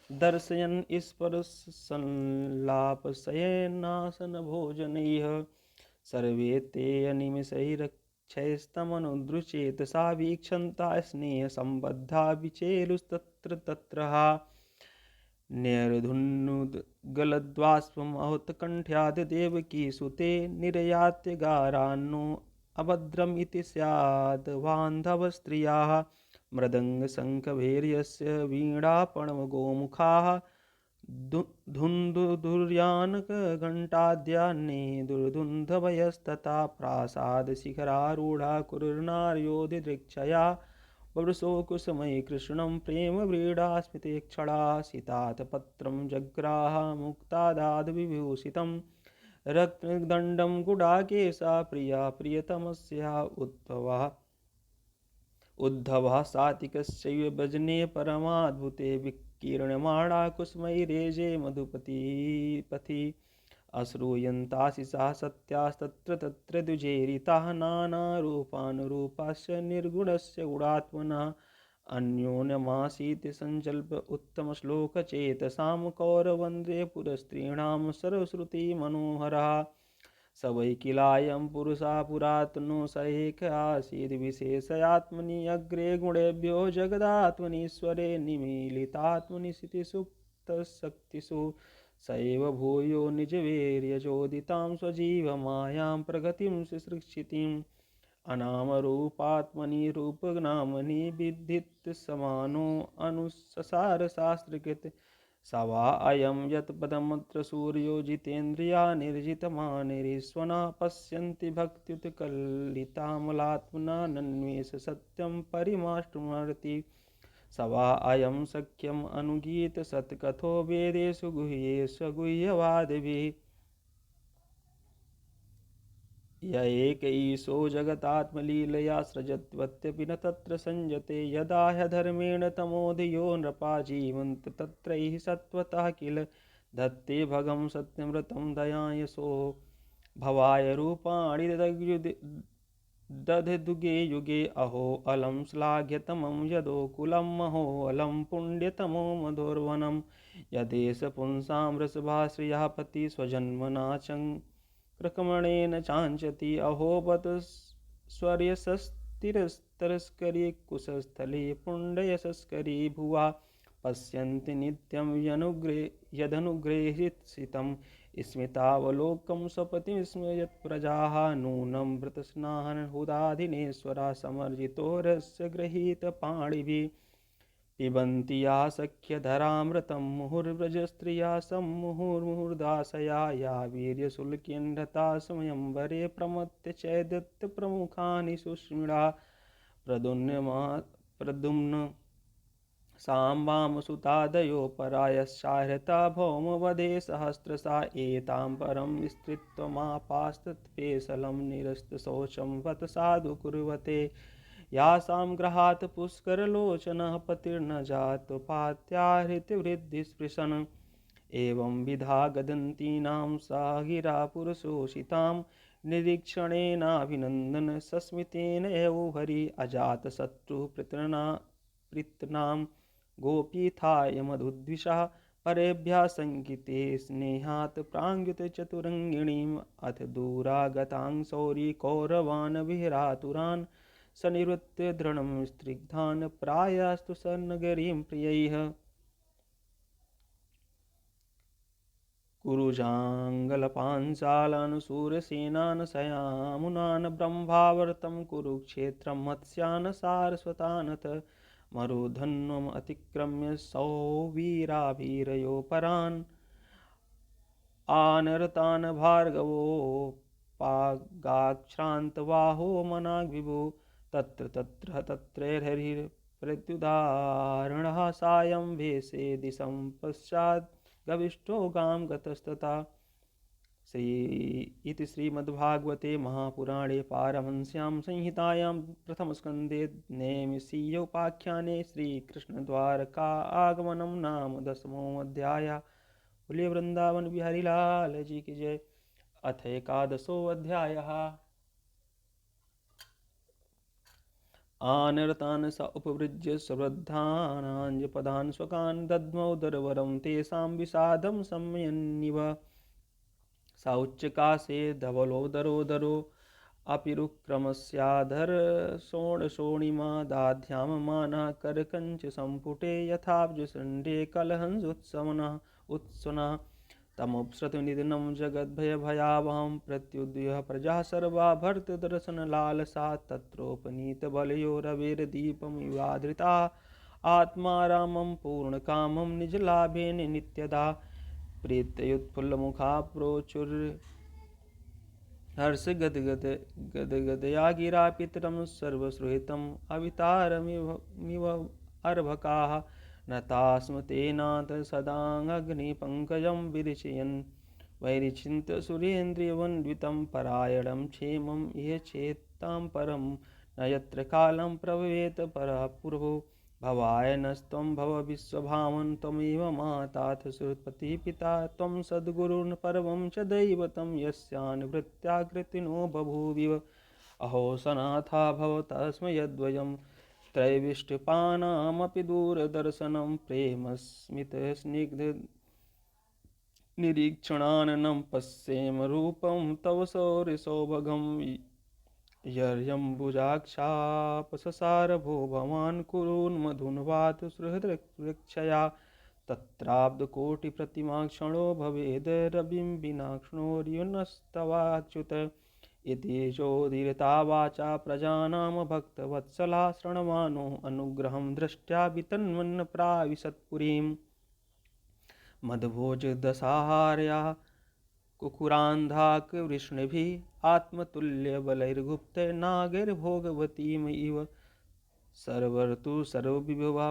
दर्शयन् स्परसंलापशयेनासनभोजनैः सर्वे ते अनिमिषैरक्षैस्तमनुदृचेतसा वीक्षन्ता स्नेहसम्बद्धा विचेलुस्तत्र तत्र न्यर्धुन्नुद्गलद्वाष्पम् अहुतकण्ठ्याद् सुते निर्यात्यगारान्नो अभद्रम् इति स्याद् बान्धवस्त्रियाः मृदङ्गशङ्खभैर्यस्य वीणापणवगोमुखाः धुन्धुधुर्यानकघण्टाद्यान्ने दुर्धुन्धवयस्तथा प्रासादशिखरारूढा कुरुर्नार्योदिदृक्षया ववृषो कुसुमैः कृष्णं प्रेमव्रीडा स्मितक्षणा सीतातपत्रं जग्राह मुक्तादाद्विभूषितं रत्नदण्डं गुडाकेशा प्रिया प्रियतमस्या उद्धवः सात्विकस्यैव भजने परमाद्भुते विकीर्णमाणा कुसुमैरेजे मधुपति अश्रूयन्ताशिषा सत्यास्तत्र तत्र द्विजेरिताः नानारूपानुरूपास्य निर्गुणस्य गुणात्मनः अन्योन्यमासीत् सञ्जल्प उत्तमश्लोकचेतसां कौरवन्दे पुरस्त्रीणां सर्वश्रुतिमनोहरः स वै किलायं पुरुषा पुरातनो स एक आसीद् विशेषयात्मनि अग्रे गुणेभ्यो जगदात्मनीश्वरे निमीलितात्मनि स्थितिसुप्तशक्तिषु स एव भूयो निजवीर्यचोदितां स्वजीवमायां प्रगतिं सुसृक्षितीम् अनामरूपात्मनि रूपनामनि विद्धित् समानो अनुससार शास्त्रकृत स वा अयं यत् पदमत्र सूर्यो जितेन्द्रिया निर्जितमानिरीश्वना पश्यन्ति भक्त्युत्कलितामलात्मनान्वेष सत्यं परिमाष्टुमर्ति स वा अयं सख्यम् अनुगीत सत्कथो वेदेषु गुह्येषु गुह्यवादिभिः य एक ईशो जगतात्मलीलया सृजत्वत्यपि न तत्र संजते यदा ह्यधर्मेण तमोधियो नृपा जीवन्त तत्रैः सत्त्वतः किल धत्ते भगं सत्यमृतं दयायसो भवाय रूपाणि दधदुगे युगे अहो अलं श्लाघ्यतमं यदोकुलं महो अलं पुण्यतमो मधुर्वनं यदेश पुंसां वृषभाश्रियः पति स्वजन्मना क्रकमणेन चाञ्चति अहो बत स्वर्यशस्तिरस्तरस्करी कुशस्थले पुण्डयशस्करी भुवा पश्यन्ति नित्यं यदनुगृहीतं स्मितावलोकं स्वपतिं स्मयत्प्रजाः नूनं वृतस्नान हुदाधिनेश्वरा समर्जितो रस्य गृहीतपाणिभिः पिबन्ति या सख्यधरामृतं मुहुर्व्रजस्त्रिया सम्मुहुर्मुहुर्दासया या वीर्यशुल्केन्धता स्वयंवरे प्रमत्त चैदत्यप्रमुखानि सुष्मिळा प्रद्युम्न साम्बामसुतादयो परायश्चाहृता भौमवधे सहस्रशा एतां परं विस्तृत्वमापास्तत्पेशलं निरस्तशौचं वत साधु कुर्वते यासां ग्रहात् पुष्करलोचनः पतिर्न जातोपात्याहृतिवृद्धिस्पृशन् एवं विधा गदन्तीनां सा गिरा पुरुषोषितां निरीक्षणेनाभिनन्दन सस्मितेन एव हरि अजातशत्रुपृतनां गोपीथाय मधुद्विषः परेभ्यः सङ्गीते स्नेहात् प्राङ्गुतचतुरङ्गिणीम् अथ दूरागतां शौरी कौरवान् विहरातुरान् सनिवृत्य दृढं स्त्रिग्धान् प्रायास्तु सन्नगरीं प्रियैः कुरुजाङ्गलपाञ्चालान् शूरसेनान् सयामुनान् ब्रह्मावर्तं कुरुक्षेत्रं मत्स्यान् सारस्वतानथ मरुधन्वम् अतिक्रम्य सौवीराभिरयो परान् आनरतान् भार्गवोपागाक्षान्तबाहो मनाग्विभो तत्रैर्हरिप्रत्युदाहरणः सायं भेषे दिशं पश्चात् गविष्ठो गां गतस्तथा इति श्रीमद्भागवते महापुराणे पारमहंस्यां संहितायां प्रथमस्कन्धे नैमिषीयोपाख्याने श्रीकृष्णद्वारका आगमनं नाम 10मोऽध्यायः। बोलिए वृंदावन बिहारी लाल जी की जय। अथ 11वाध्यायः। आनरतान् स उपवृज्य स्ववृद्धानाञ्जपदान् स्वकान् दद्मौ दरवरं तेषां विषादं सम्यन्निव सा उच्चकाशे धवलोदरोदरो अपिरुक्रमस्याधर शोणिमा दाध्याममाना करकञ्चसम्पुटे यथाब्जशृण्डे कलहंसुत्सवना तमुपसृतनिधनं जगद्भयभयावहं प्रत्युद्यः प्रजाः सर्वा भर्तदर्शनलालसा तत्रोपनीतबलयो रविर्दीपमिवाधृता आत्मा रामं पूर्णकामं निजलाभेन नित्यदा प्रीत्युत्फुल्लमुखा प्रोचुर्हर्षगदगदया गिरा पितरं सर्वसुहृतम् अवितारमिव अर्भकाः नतास्म तेनाथ सदाग्निपङ्कजं विरिचयन् वैरिचिन्त्य सुरेन्द्रियवन्दितं परायणं क्षेमम् इह चेत्तां परं न यत्र कालं प्रभवेत् परः पूर्वो भवाय नस्त्वं भव विश्वभावन् त्वमेव माताथ सुरपतिः पिता त्वं सद्गुरुन् परमं च दैवतं यस्यानुवृत्त्याकृतिनो बभूविव अहो सनाथा भवतस्म यद्वयं त्रैविष्टपानामपि दूरदर्शनं प्रेमस्मितस्निग्धनिरीक्षणाननं पश्येम रूपं तव शौर्यसौभगं यर्यम्बुजाक्षापससार भो भवान् कुरून्मधुन्वातु सुहृद्रक्षया तत्राब्धकोटिप्रतिमाक्षणो भवेद् रविं विना क्षणोर्युनस्तवाच्युत इति चोदीरिता वाचा प्रजानां भक्तवत्सला शृण्वानो अनुग्रहं दृष्ट्या वितन्वन् प्राविशत्पुरीम् मदभोजदशाहार्या कुकुरान्धाकवृष्णिभिः आत्मतुल्यबलैर्गुप्तैर्नागैर्भोगवतीम् इव सर्वर्तु सर्वविभवा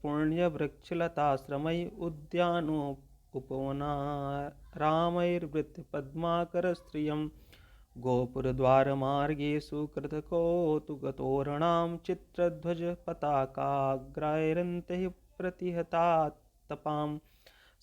पुण्यवृक्षलताश्रमैः उद्यानोपवनारामैर्वृत्तपद्माकरस्त्रियं गोपुरद्वारमार्गेषु कृतकौतुकतोरणां चित्रध्वजपताकाग्रैरन्तैः प्रतिहतात्तपां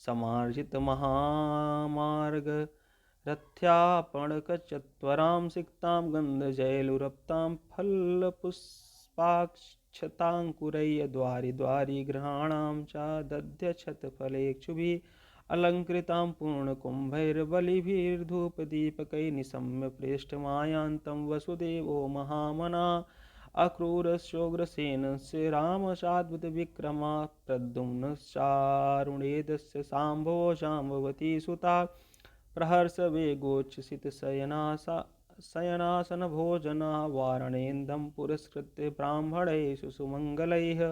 समार्जितमहामार्गरथ्यापणकचत्वरां सिक्तां गन्धजैलुरप्तां फलपुष्पाक्षताङ्कुरैः द्वारि द्वारि गृहाणां च दध्यक्षतफलेक्षुभिः अलङ्कृतां पूर्णकुम्भैर्बलिभिर्धूपदीपकैः निशम्य पृष्ठमायान्तं वसुदेवो महामनाः अक्रूरस्योग्रसेनस्य रामचाद्भुतविक्रमः प्रद्युम्नश्चारुणेदस्य शाम्भवो जाम्बवती सुता प्रहर्षवेगोच्छ्वसितशयनासनभोजना वारणेन्दं पुरस्कृत्य ब्राह्मणैः सुमङ्गलैः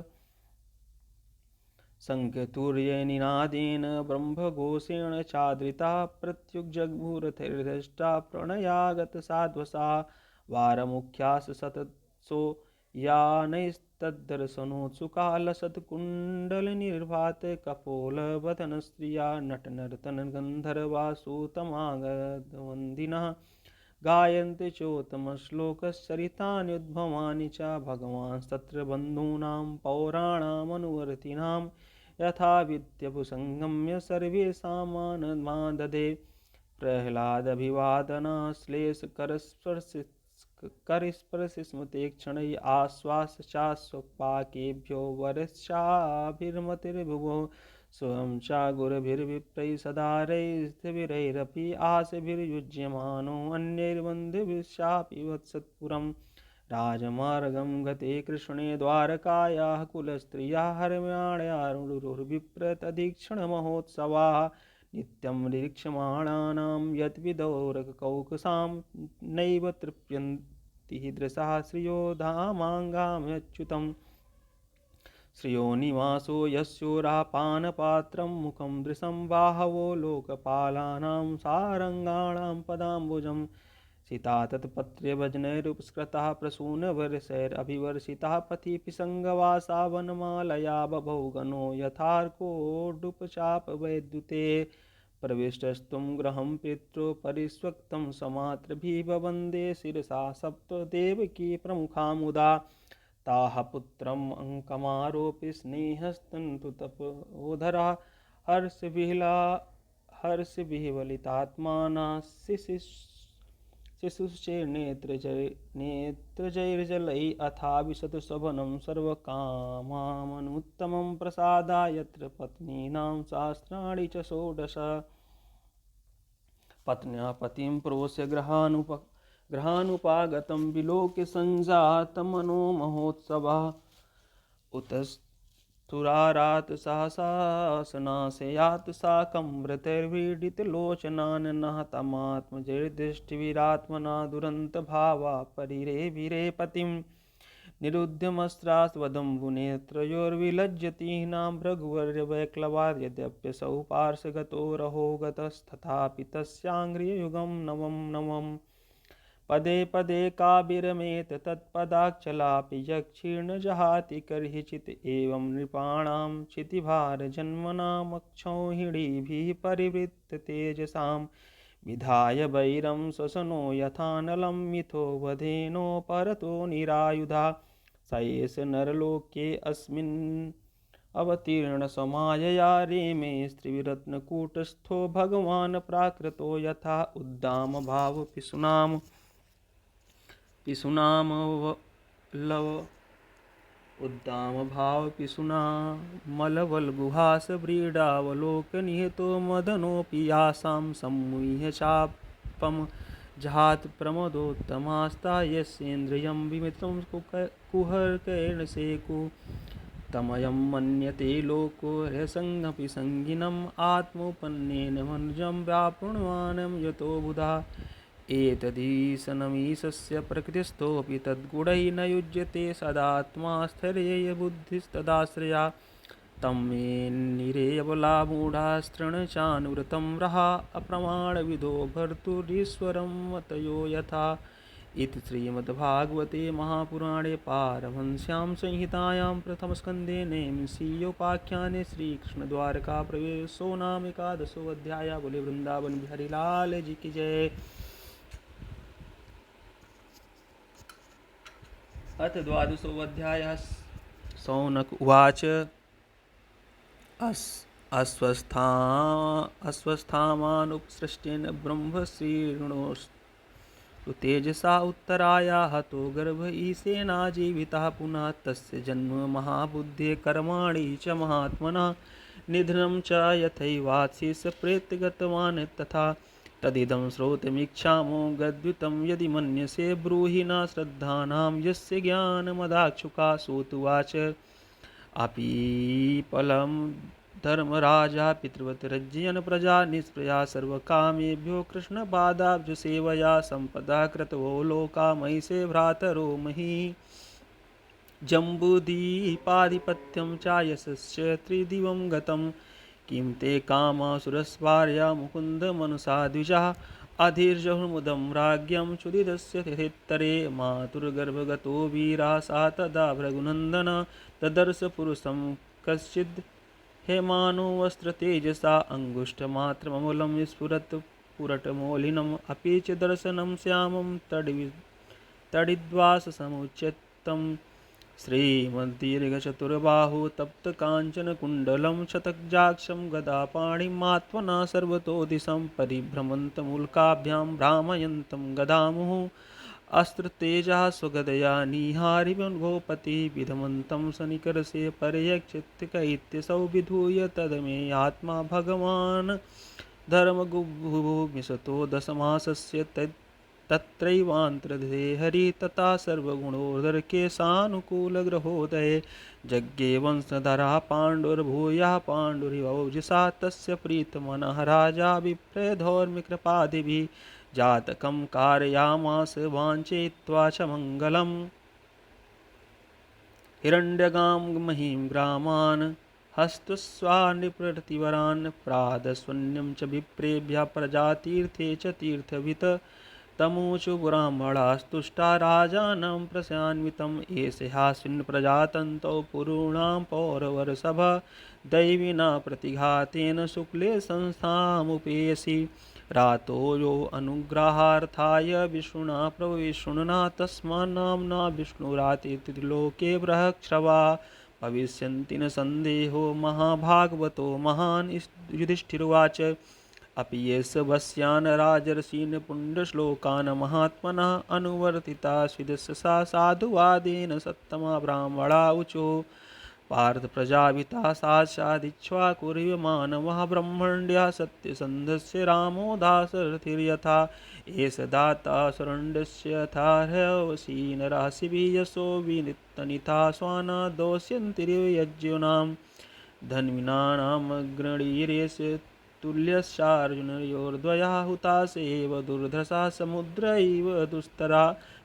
शङ्खतुर्यनिनादेन ब्रह्मघोषेण चादृता प्रत्युग्जग्मुरथैर्दष्टा प्रणयागतसाध्वसा वारमुख्यास सतत्सो यानैस्तद्दर्शनोत्सुका लसत्कुण्डलनिर्भात कपोलवदनस्त्रिया नटनर्तनगन्धर्वा सुतमागधवन्दिनः गायन्ति चोत्तमश्लोकसरितान्युद्भवानि च भगवांस्तत्र बन्धूनां पौराणामनुवर्तिनां यथा विद्यपुसङ्गम्य सर्वेषामानन्दमाददे प्रह्लादभिवादनाश्लेषकरस्पर्शि क्षणैः आश्वासचास्वपाकेभ्यो वरश्चाभिर्मतिर्भुवो स्वयं च गुरुभिर्विप्रैः सदारैस्थिभिरैरपि आशभिर्युज्यमानो अन्यैर्बन्धुभिश्चापि वत्सत्पुरं राजमार्गं गते कृष्णे द्वारकायाः कुलस्त्रियाः हर्म्याणयारुरुर्विप्रतदीक्षणमहोत्सवाः नित्यं निरीक्ष्यमाणानां यद्विदौरकौकसां नैव तृप्यन्ति दृशः श्रियो धामाङ्गाम्यच्युतम् श्रियोनिवासो यस्योरापानपात्रं मुखं दृशं बाहवो लोकपालानां सारङ्गाणां पदाम्बुजं सीता तत्पत्र्यभजनैरुपस्कृतः प्रसूनवर्षैरभिवर्षितः पथिपिसङ्गवासा वनमालया बभौ गणो यथार्कोडुपचापवैद्युते प्रविष्टस्त्वं गृहं पितृपरिष्वक्तं समात्रभिः वन्दे शिरसा सप्तदेवकी प्रमुखामुदा ताः पुत्रम् अङ्कमारोप्य स्नेहस्तन्तु तपोधरा हर्षविह्वलितात्माना शिशुश्चेर्नेत्रजैर्जलैः अथा विशतशोभनं सर्वकामामनुत्तमं प्रसादाय यत्र पत्नीनां सहस्राणि च षोडश पत्न्या पतिं प्रोष्य गृहानुपागतं विलोक्य सञ्जातमनो महोत्सवः उतस्तुरारात् सहसासनाशयात् साकं मृतैर्वीडितलोचनाननः तमात्मजैर्दृष्टिविरात्मना दुरन्तभावा परिरेभिरे पतिं निरुद्यमस्त्रास्वदम्बुनेत्रयोर्विलज्जतीनां भृगुवर्यवैक्लवाद् यद्यप्यसौ पार्श्वगतो रहो गतस्तथापि तस्याङ्घ्रियुगं नवं नवम् पदे पदे काभिरमेत तत्पदाक्षलापि यक्षीर्ण जहाति कर्हिचित् एवं नृपाणां क्षितिभारजन्मनामक्षौहिणीभिः परिवृत्त तेजसां विधाय वैरं श्वसनो यथानलं मिथो वधेनोपरतो निरायुधा स एष नरलोके अस्मिन् अवतीर्ण समायया रेमे स्त्रीरत्नकूटस्थो भगवान् प्राकृतो यथा उद्दामभावपिशुनामलवल्गुहासव्रीडावलोकनिहतो मदनोऽपि यासां सम्मुह्य चापं जहात् प्रमदोत्तमास्ता यस्येन्द्रियं विमितं कुहर्केण सेकु तमयं मन्यते लोको ह्यसङ्गपि सङ्गिनम् आत्मोपन्नेन मनुजं व्यापृण्वानं यतो बुधा एतदीशनमीशस्य प्रकृतिस्थोऽपि तद्गुणैः न युज्यते सदात्मा स्थैर्यय बुद्धिस्तदाश्रया तं मे निरेयबलामूढास्तृणचानुव्रतं रहा अप्रमाणविदो भर्तुरीश्वरं मतयो यथा। इति श्रीमद्भागवते महापुराणे पारमहंस्यां संहितायां प्रथमस्कन्धे नैमिषीयोपाख्याने श्रीकृष्णद्वारकाप्रवेशो नाम एकादशोऽध्यायः। बोले वृंदावन बिहारी लाल जी की जय। अथ द्वादशोऽध्यायः। शौनक उवाच अस्वस्थामानुपसृष्टेन ब्रह्मश्रीर्णोस्तु तेजसा उत्तराया हतो गर्भ ईशेनाजीवितः पुनः तस्य जन्म महाबुद्धे कर्माणि च महात्मना निधनं च यथैवासीस प्रेत्य गतवान् तथा। तदिदं श्रोतुमिच्छामो गद्युतं यदि मन्यसे ब्रूहि न श्रद्धानां यस्य ज्ञानमदाक्षुका। सूतुवाच अपीपलं धर्मराजा पितृवत् रज्यन् प्रजा निष्प्रया सर्वकामेभ्यो कृष्णपादाब्जसेवया सम्पदा कृतवो लोका महिषे भ्रातरो मही। जम्बूद्वीपाधिपत्यं चायसस्य त्रिदिवं गतं किं ते कामासुरस्वार्या मुकुन्दमनुषा द्विजाः अधीर्जहुर्मुदं राज्ञं चुदिदस्य तिथित्तरे मातुर्गर्भगतो वीरा सा तदा भृगुनन्दन तदर्श पुरुषं कश्चिद् हेमानो वस्त्रतेजसा अङ्गुष्ठमात्रममूलं स्फुरत् पुरटमौलिनम् अपि च दर्शनं श्यामं तडिद्वाससमुच्यतं श्रीमद्दीर्घचतुर्बाहु तप्तकाञ्चनकुण्डलं शतजाक्षं गदापाणिमात्मना सर्वतो दिशं परिभ्रमन्तमुल्काभ्यां भ्रामयन्तं गदामुः अस्त्रतेजः स्वगदया निहारिभोपति विधमन्तं सनिकरसे पर्यक्षित्यसौ विधूय तदमे आत्मा भगवान् धर्मगुभुमिषतो दशमासस्य तत्रैवान्तर्धे हरि तथा सर्वगुणोदरकेशानुकूलग्रहोदये जज्ञे वंशधरा पाण्डुर्भूयः पाण्डुरिवौजसा तस्य प्रीतमनः राजा विप्रधौर्मिकृपादिभिः जातकं कारयामास वाञ्छयित्वा च मङ्गलम्। हिरण्यगां महीं ग्रामान् हस्तस्वान्निप्रतिवरान् प्रादस्वन्यं च विप्रेभ्यः प्रजातीर्थे च तीर्थभित् तमूचु ब्राह्मणास्तुष्टा राजानं प्रशान्वितम् एषयास्मिन् प्रजातन्तौ पुरूणां पौरवर्षभ दैविना प्रतिघातेन शुक्ले संस्थामुपेयसि रातो यो अनुग्रहार्थाय विष्णुना प्रविष्णुना तस्मान्नाम्ना विष्णुरातेति लोके बृहक्षवा भविष्यन्ति न सन्देहो महाभागवतो महान्। युधिष्ठिरुवाच अपि येष वस्यान् राजर्षीन् पुण्यश्लोकान् महात्मनः अनुवर्तितास्विदस्य साधुवादेन सत्तमा ब्राह्मणा ऊचो पार्थ प्रजापिता साक्षादिक्ष्वाकुर्यमानवः ब्रह्मण्यः सत्यसन्धस्य रामो दाशरथिर्यथा एष दाता शरण्यस्य यथार्हवसीनराशिभिः यशो विनितनिता स्वाना दोष्यन्तिर्यज्ञूनां धन्विनामग्रणीरेश तुल्यश्चार्जुनयोर्द्वयः हुताश एव दुर्धसा समुद्र इव दुस्तरा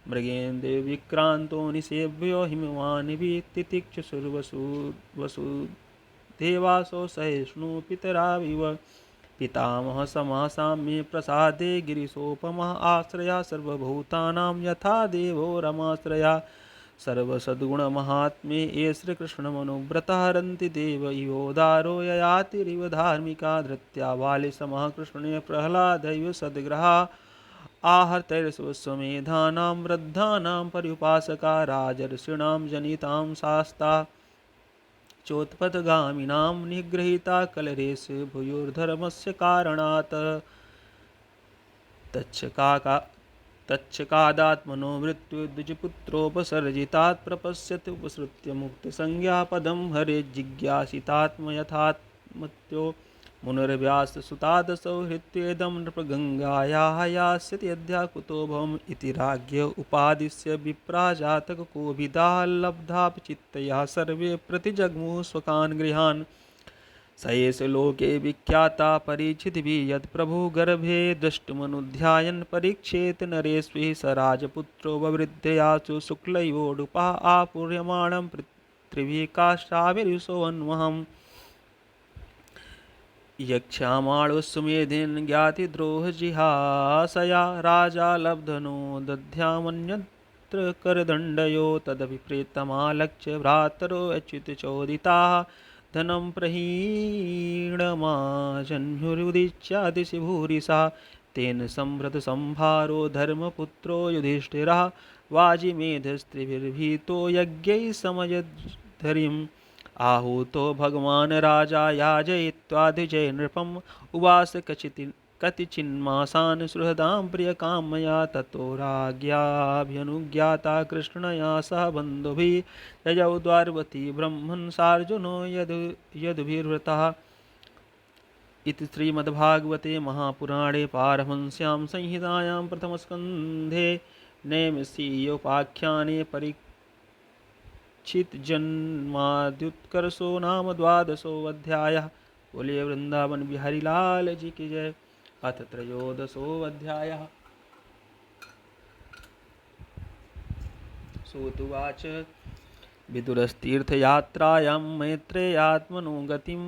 मृगेन्द्र विक्रांतो निषेभ्यो हिमवानिभिः तितिक्षुर्वसुदेवासो सहिष्णु पितराविव पितामह समासाम्ये प्रसादे गिरिशोपमः आश्रया सर्वभूतानां यथा देवो रमाश्रया सर्वसद्गुणमहात्म्ये ये श्रीकृष्णमनुव्रतः हरन्ति देव इवोदारो ययातिरिव धार्मिका धृत्या बालिसमः कृष्णे प्रह्लादैव सद्ग्रहा आहर्तैर्स्वमेधानां वृद्धानां पर्युपासका राजर्षीणां जनितां शास्ता चोत्पथगामिनां निगृहीता कलरेश भूयोर्धर्मस्य कारणात् तच्छकादात्मनो मृत्यु द्विजपुत्रोपसर्जितात् प्रपश्यत् उपसृत्य मुक्तसंज्ञापदं हरे जिज्ञासितात्मयथात्मत्यो मुनिर्व्याससुतादसौ हृत्येदं नृपगङ्गायाः यास्यति अद्या कुतो भवम् इति राज्ञ उपादिश्य विप्रा जातककोविदाः लब्धापि चित्तया सर्वे प्रतिजग्मुः स्वकान् गृहान् स एष लोके विख्याता परीक्षितभिः यत्प्रभु गर्भे दृष्टुमनुध्यायन् परीक्षेत नरेष्विः स राजपुत्रो ववृद्धयासु शुक्लयोडुपः आपूर्यमाणं पृथिवीः काष्ठाभिर्युषोऽन्वहम् यक्षामाणोऽस्मेधेन ज्ञातिद्रोहजिहासया राजा लब्धनो दध्यामन्यत्र करदण्डयो तदपि प्रेतमालक्ष्य भ्रातरो अच्युतचोदिताः धनं प्रहीणमाजह्नुरुदीच्यादिशि भूरिशा तेन संभृतसंभारो धर्मपुत्रो युधिष्ठिरः वाजिमेधस्त्रिभिर्भीतो यज्ञैः समयद्धरिम् आहूतो भगवान् राजा याजयित्वाधिजय नृपम् उवास कतिचिन्मासान् सुहृदां प्रियकामया ततो राज्ञाभ्यनुज्ञाता कृष्णया सह बन्धुभिः ययौ द्वारवती ब्रह्मन् सार्जुनो यदुभिर्वृतः इति श्रीमद्भागवते महापुराणे पारमहंस्यां संहितायां प्रथमस्कन्धे नैमिषीयोपाख्याने परीक्षितजन्माद्युत्कर्षो नाम द्वादशोऽध्यायः। बोलिए वृंदावन बिहारी लाल जी की जय। अथ त्रयोदशोऽध्यायः। सूतुवाच विदुरस्तीर्थयात्रायां मैत्रेयात्मनो गतिं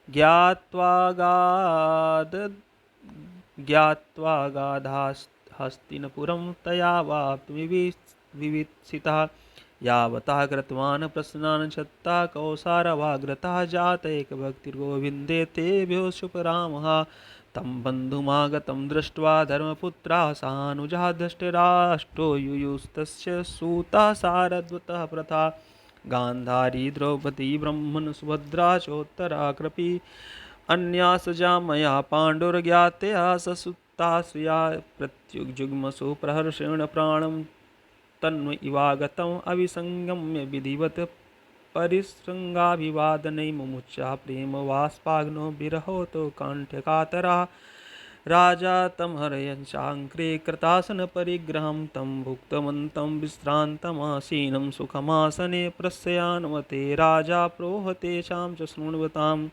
ज्ञात्वागाधास्तिनपुरं तया वाप्तुमिवीक्षितः यावतः कृतवान् प्रश्नान् शत्ता कौसारवाग्रतः जातैकभक्तिर्गोविन्दे तेभ्यो सुपरामः तं बन्धुमागतं दृष्ट्वा धर्मपुत्रः सानुजः धृतराष्ट्रो युयुस्तस्य सूतः सारद्वतः प्रथा गान्धारी द्रौपदी ब्रह्मन् सुभद्रा चोत्तरा कृपी अन्यासजा मया पाण्डुर्ज्ञातया ससुताश्रिया प्रत्युग्जुग्मसु प्रहर्षेण प्राणं तन्व इवागतम् अभिसंगम्य विधिवत् परिसृङ्गाभिवादनै मुमुक्षा प्रेम वाष्पाग्नो विरहोतो काण्ठकातरा राजा तं हरयञ्चाङ्क्रे कृतासनपरिग्रहं तं भुक्तवन्तं विश्रान्तमासीनं सुखमासने प्रस्यान्वते राजा प्रोह तेषां च शृण्वताम्।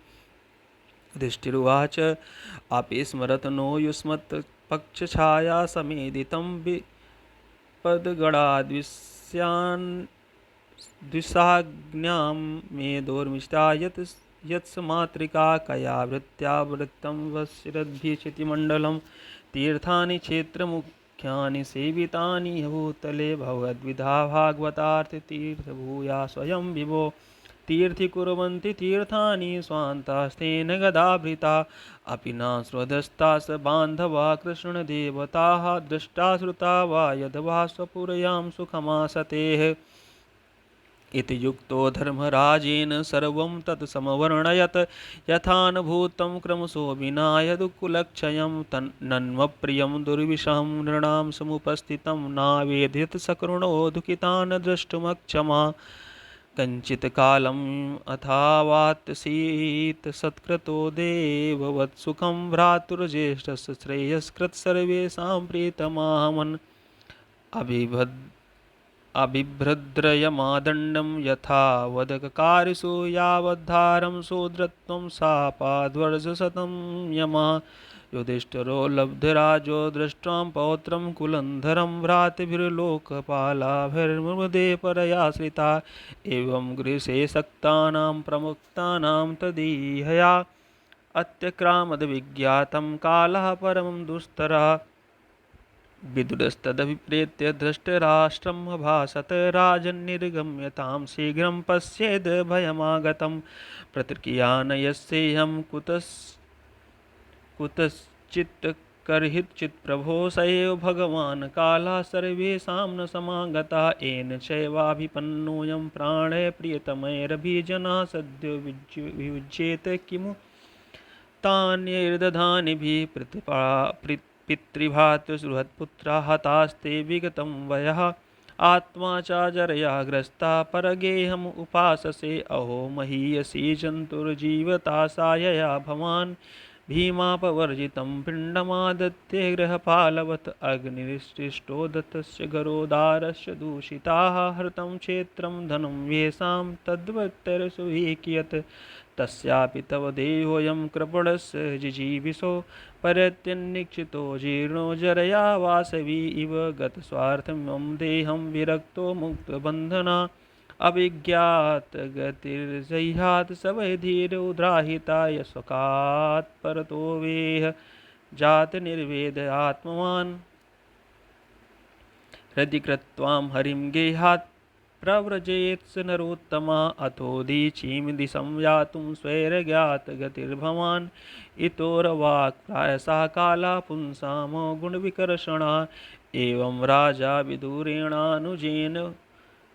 युधिष्ठिरुवाच अपि स्मरत नो युष्मत्पक्षछाया समेदितं पदगणाद्विषाज्ञां मेदोर्मिष्टा यत्समातृका कया वृत्त्यावृत्तं वशिरद्भिक्षितिमण्डलं तीर्थानि क्षेत्रमुख्यानि सेवितानि भूतले भगवद्विधा भागवतार्थतीर्थभूया स्वयं विभो तीर्थि कुर्वन्ति तीर्थानि स्वान्तास्तेन गदाभृता अपि न श्रद्धस्ता स बान्धवा कृष्णदेवताः दृष्टा श्रुता वा यद्वा स्वपुरयां सुखमासतेः इति युक्तो धर्मराजेन सर्वं तत् समवर्णयत् यथानुभूतं क्रमशो विना यदुकुलक्षयं तन्नन्मप्रियं दुर्विषहं नृणां समुपस्थितं नावेदयत सकरुणो दुःखितान् द्रष्टुमक्षमा कञ्चित् कालम् अथावात्सीत् सत्कृतो देववत्सुखं भ्रातुर्ज्येष्ठस्य श्रेयस्कृत् सर्वेषां प्रीतमामन् अभिभ्रद्रयमादण्डं यथा वदककारिषु यावद्धारं सोद्रत्वं शापाद्वर्षशतं यमा युधिष्ठिरो लब्धराजो दृष्ट्वां पौत्रं कुलन्धरं भ्रातृभिर्लोकपालाभिर्मुदे परयाश्रिता एवं गृहे सक्तानां प्रमुक्तानां तदीहया अत्यक्रामद्विज्ञातं कालः परमं दुस्तरः विदुरस्तदभिप्रेत्य धृतराष्ट्रम् अभाषत राजन्निर्गम्यतां शीघ्रं पश्येद् भयमागतं प्रतिक्रियान यस्येहं कुतश्चित् कर्हिचित् प्रभो स एव भगवान् कालः सर्वेषां न समागता येन चैवाभिपन्नोऽयं प्राणे प्रियतमैरभिजनः सद्यो वियुज्येत किमु तान्यैर्दधानिभिः पितृभ्रातृसुहृत्पुत्रा हतास्ते विगतं वयः आत्मा चाजरया ग्रस्ता परगेहम् उपाससे अहो महीयसी जन्तुर्जीवतासायया भवान् भीमापवर्जितं पिण्डमादत्ते गृहपालवत् अग्निरिष्टिष्टो दत्तस्य गरोदारस्य दूषिताः हृतं क्षेत्रं धनं येषां तद्वत्तरसु हि कियत् तस्यापि तव देहोऽयं कृपणस्य जिजीविषो परत्यन्निक्षितो जीर्णो जरया वासवी इव गतस्वार्थं मम देहं विरक्तो मुक्तबन्धना अभिज्ञात गतिर्जह्यात् सवैधीर उद्राहिताय स्वकात् परतो वेह जात निर्वेद आत्मवान् हृदि कृत्वां हरिं गेहात् प्रव्रजेत्स नरोत्तमा अथोदीचीं दिशं यातुं स्वैरज्ञात गतिर्भवान् इतोर्वाक् प्रायशः काला पुंसामो गुणविकर्षणा एवं राजा विदुरेणानुजेन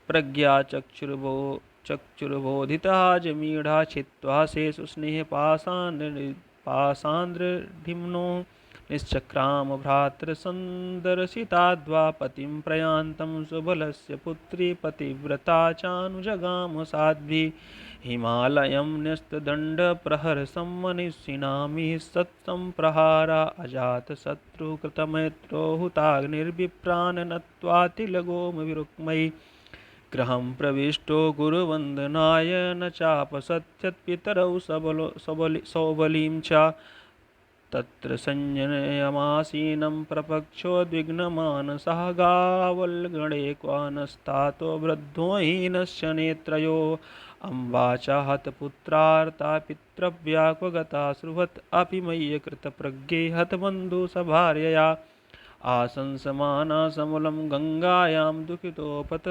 प्रज्ञा चक्षुर्बोधितः जमीढा छित्त्वा शेषु स्नेहपाषाण्डृढिम्नो निश्चक्राम भ्रातृसन्दर्शिताद्वा पतिं प्रयान्तं सुबलस्य पुत्री पतिव्रता चानुजगाम साध्वी हिमालयं न्यस्तदण्डप्रहरसम्मनिषिणामिः सत्सम्प्रहारा अजातशत्रुकृतमैत्रो हुताग्निर्विप्रान् नत्वातिलगोमविरुक्मयि गृहं प्रविष्टो गुरुवन्दनाय न चापसत्यत्पितरौ सौबलीं च तत्र संयमयामासीनं प्रपक्षोद्विग्नमानसः गावल्गणे क्वानस्तातो वृद्धो हीनस्य नेत्रयो अम्बा च हतपुत्रार्ता पितृव्या क्व गता सुहृत् अपि मय्यकृतप्रज्ञे हतबन्धुसभार्यया आशंसमाना समलं गङ्गायां दुःखितोपत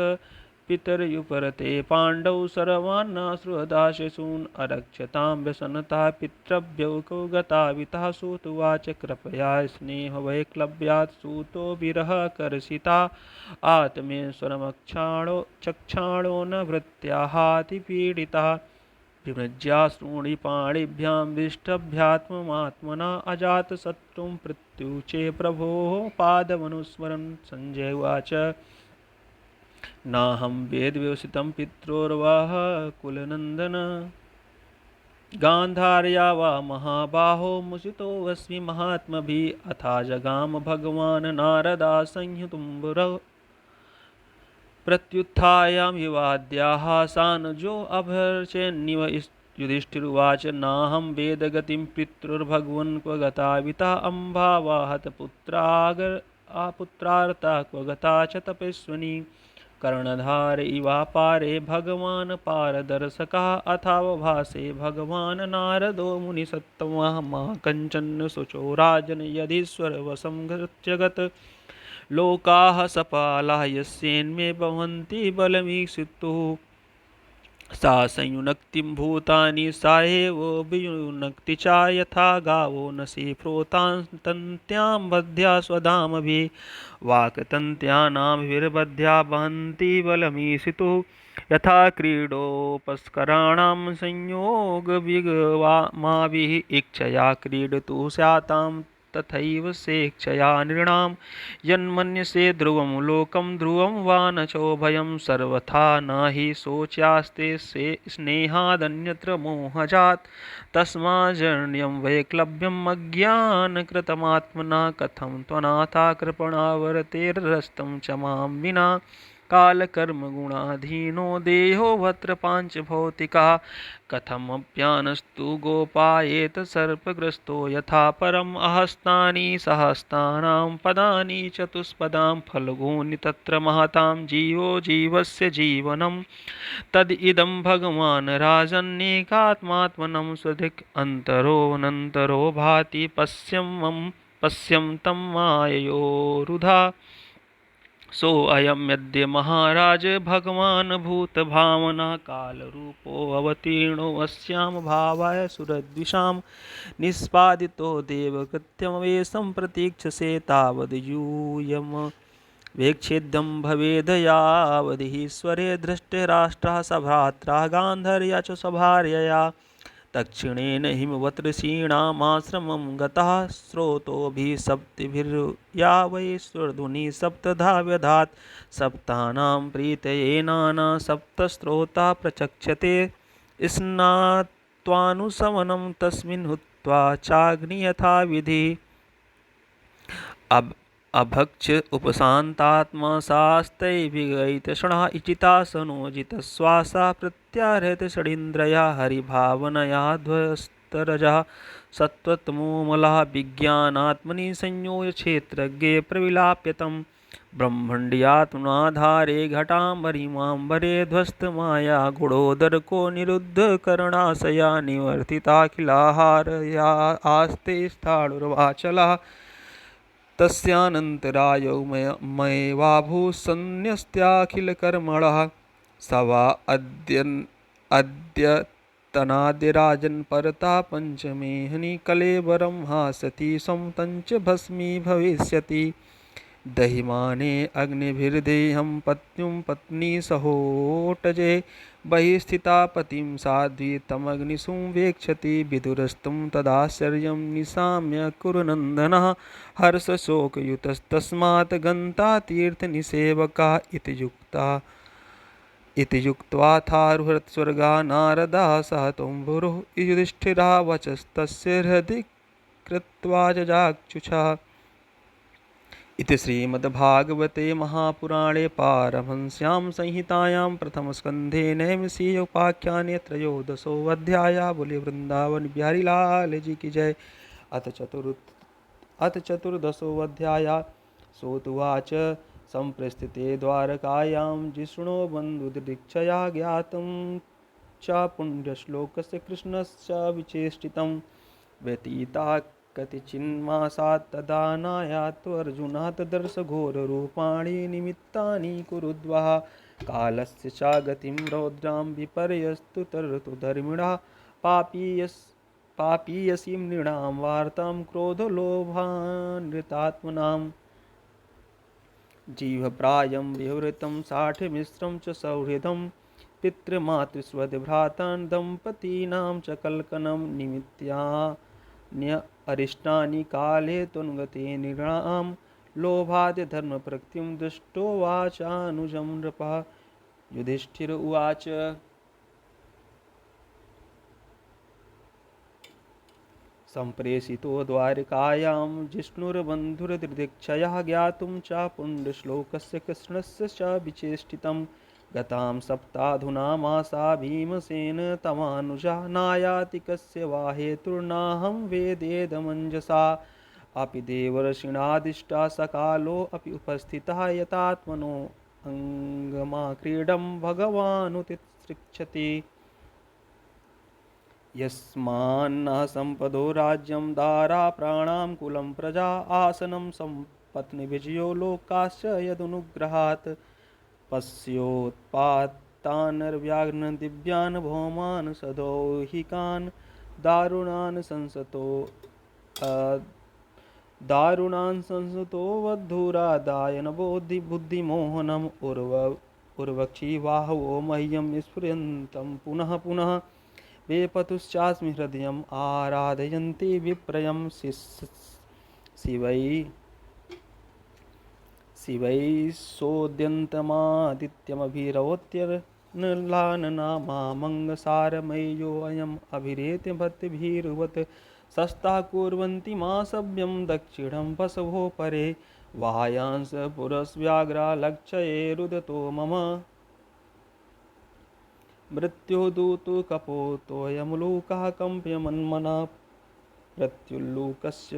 पितर्युपरते पाण्डौ सर्वान्नाश्रुहदाशसून् अरक्षतां व्यसनता पितृभ्यौ कौ गता वितः सूतुवाच कृपया स्नेहवैक्लव्यात् सूतो विरहकर्षिता आत्मेश्वरमक्षाणो चक्षाणो न भृत्याहातिपीडितः विमृज्याश्रूणि पाणिभ्यां विष्टभ्यात्ममात्मना अजातशत्रुं प्रत्युचे प्रभोः पादमनुस्मरन् सञ्जय उवाच नाहं वेदव्यवसितं पित्रोर्वाह कुलनन्दन गान्धार्या वा महाबाहो मुसितोऽस्मि महात्मभिः अथा जगाम भगवान् नारदासंयुतुम्बरः प्रत्युत्थायां विवाद्याः सानुजो अभर्षेन्निव युधिष्ठिरुवाच नाहं वेदगतिं पितृर्भगवन् क्व गता विता अम्बा वा हतपुत्रार्ता क्व गता च तपस्विनी कर्णधार इवापारे भगवान् पारदर्शकः अथावभासे भगवान् नारदो मुनिसत्तमः मा कञ्चन शुचो राजन् यदीश्वरवशं गत लोकाः सपालाः यस्येन्मे भवन्ति बलमीक्षितुः सा संयुनक्तिं भूतानि सा एव वियुनक्ति च यथा गावो नसि प्रोतान्तन्त्यां बध्या स्वधामभिः वाक्तन्त्यानामभिर्बध्या वहन्ति बलमीशितुः यथा क्रीडोपस्कराणां संयोगविगमाभिः इच्छया क्रीडतु स्यातां तथैव स्वेच्छया नृणां यन्मन्यसे ध्रुवं लोकं ध्रुवं वा न चोभयं सर्वथा न हि शोच्यास्ते स्नेहादन्यत्र मोहजात् तस्माज्जन्यं वैक्लव्यम् अज्ञानकृतमात्मना कथं त्वनाथा कृपणावरतेर्हस्तं च मां विना कालकर्मगुणाधीनो देहो भत्र पाञ्चभौतिकः कथमप्यानस्तु गोपायेत सर्पग्रस्तो यथा परम् अहस्तानि सहस्तानां पदानि चतुष्पदां फल्गूनि तत्र महतां जीवो जीवस्य जीवनं तदिदं भगवान् राजन्येकात्मात्मनं स्वधिक् अन्तरोऽनन्तरो भाति पश्यं तं माययोरुधा सोऽयमद्य महाराज भगवान् भूतभावना कालरूपोऽवतीर्णो अस्यां भावाय सुरद्विषां निष्पादितो देवकृत्यमवेशं प्रतीक्षसे तावद्यूयं वेक्षेद्यं भवेद् यावदीश्वरे दृष्टिराष्ट्रः सभ्रात्राः गान्धर्या च सभार्यया दक्षिणेन हिमवतऋषीणामाश्रमं गतः स्रोतोभिः वै स्वर्धुनी सप्तधा व्यधात् सप्तानां प्रीतये नाना सप्तस्रोता प्रचक्षते स्नात्वानुशमनं तस्मिन् हुत्वा चाग्नि यथा विधि अभक्ष उपशान्तात्मा शास्तैर्विगलितषणः इचितासनोजितश्वासा प्रत्याहृतषडीन्द्रया हरिभावनया ध्वस्तरजः सत्त्वतमोमलः विज्ञानात्मनि संयोज्य क्षेत्रज्ञे प्रविलाप्यतं ब्रह्मण्ड्यात्मनाधारे घटाम्बरीमाम्बरे ध्वस्तमाया गुणोदरको निरुद्धकरणाशया निवर्तिताखिलाहारया आस्ते स्थाणुर्वाचला तस्यानन्तरायो मयेवाभूसन्न्यस्त्याखिलकर्मणः स वा अद्यतनाद्यराजन् परता पञ्चमेहनि कलेवरं हासति संतञ्च भस्मी भविष्यति दहिमाने अग्निभिर्देहं पत्युं पत्नी सहोटजे बहिस्थिता पतिं साध्वी तमग्निसुवेक्षति विदुरस्तं तदाश्चर्यं निशाम्य कुरुनन्दनः हर्षशोकयुतस्तस्मात् गन्ता तीर्थनिसेवका इति युक्त्वाथारुहृत्स्वर्गा नारदः सह तुम्बुरुः युधिष्ठिरः वचस्तस्य हृदि कृत्वा जजाक्षुषः इति श्रीमद्भागवते महापुराणे पारमहंस्यां संहितायां प्रथमस्कन्धे नैमिषीयोपाख्याने त्रयोदशोऽध्यायः। बोले वृंदावन बिहारी लाल जी की जय। अथ चतुर्दशोऽध्यायः। सोतुवाच सम्प्रस्थिते द्वारकायां जिष्णो बन्धुर्दीक्षया ज्ञातं च पुण्यश्लोकस्य कृष्णस्य विचेष्टितं व्यतीता कतिचिन्मासात् तदा नायात्वर्जुनः तदर्श घोररूपाणि निमित्तानि कुरुद्वः कालस्य च गतिं रौद्रां विपर्यस्तु तरतु धर्मिणः पापीयसीं नृणां वार्तां क्रोधलोभान्वितात्मनां जीवप्रायं विवृतं साठमिश्रं च सौहृदं पितृमातृस्वद्भ्रातान् दम्पतीनां च कल्कनं निमित्यान्य अरिष्टानि काले तुन्गते नृणां लोभाद्य धर्मप्रकृतिं दृष्टो वाचानुजं नृपः। युधिष्ठिर उवाच सम्प्रेषितो द्वारकायां जिष्णुर्बन्धुर्दीक्षया ज्ञातुं च पुण्यश्लोकस्य कृष्णस्य च विचेष्टितं गतां सप्ताधुना मासा भीमसेन तमानुजा नायाति कस्य वा हेतुर्नाहं वेदेदमञ्जसा अपि देवर्षिणादिष्टा सकालो अपि उपस्थितः यतात्मनो अङ्गमाक्रीडं भगवानुतिसृक्षति यस्मान्न सम्पदो राज्यं दारा प्राणां कुलं प्रजा आसनं सम्पत्निविजयो लोकाश्च यदनुग्रहात् पश्योत्पातान् दिव्यान् भौमान् सदौहिकान् दारुणान् संसतो वधूरादायन बुद्धिमोहनम् उर्वक्षी बाहवो मह्यं स्फुरन्तं पुनः पुनः वेपतुश्चास्मि हृदयम् आराधयन्ति विप्रयं शिवै सोऽद्यन्तमादित्यमभिरवोत्यर्नलाननामामङ्गसारमय्योऽयम् अभिरेत्य भक्तिभिरुवत् सस्ता कुर्वन्ति मा सभ्यं दक्षिणं पशवो परे वायांस पुरस्व्याघ्रा लक्षये रुदतो मम मृत्युदूतु कपोतोऽयमुलूकः कम्प्यमन्मना प्रत्युल्लूकस्य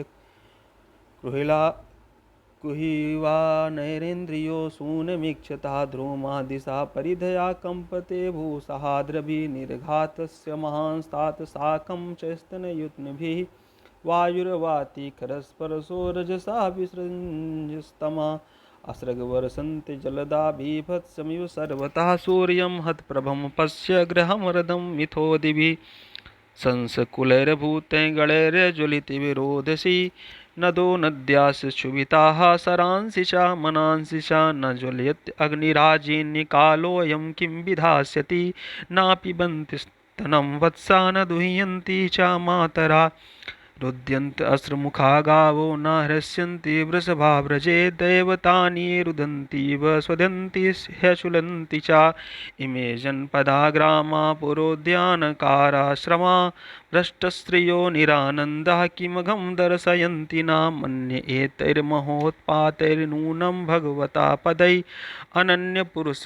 कुहिवा नैरेन्द्रियो सूनमीक्षतः ध्रुमा दिशा परिधया कम्पते भूसहाद्रभिर्निर्घातस्य महांस्तात् साकं च स्तनयुत्नभिः वायुर्वाति खरस्परशो रजसा विसृज्यस्तमा असृग्वर्षन्ति जलदा बीभत्समिव सर्वतः सूर्यं हतप्रभं पश्य गृहमर्दं मिथो दिवि संसकुलैर्भूतैः गणैर्ज्वलितिविरोधसी नदो नद्यास् क्षुभिताः सरांसि च मनांसि च न ज्वलयत् अग्निराजेन्यकालोऽयं किं विधास्यति नापिबन्ति स्तनं वत्सा न दुह्यन्ति च मातरा रुद्यन्त अश्रुमुखा गावो न हृष्यन्ति वृषभा व्रजे दैवतानि रुदन्तीव स्वदन्ति ह्यशुलन्ति च इमे जनपदा ग्रामा पुरोद्यानकाराश्रमा भ्रष्टस्त्रियो निरानन्दः किमघं दर्शयन्ति न मन्ये एतैर्महोत्पातैर्नूनं भगवता पदै अनन्यपुरुष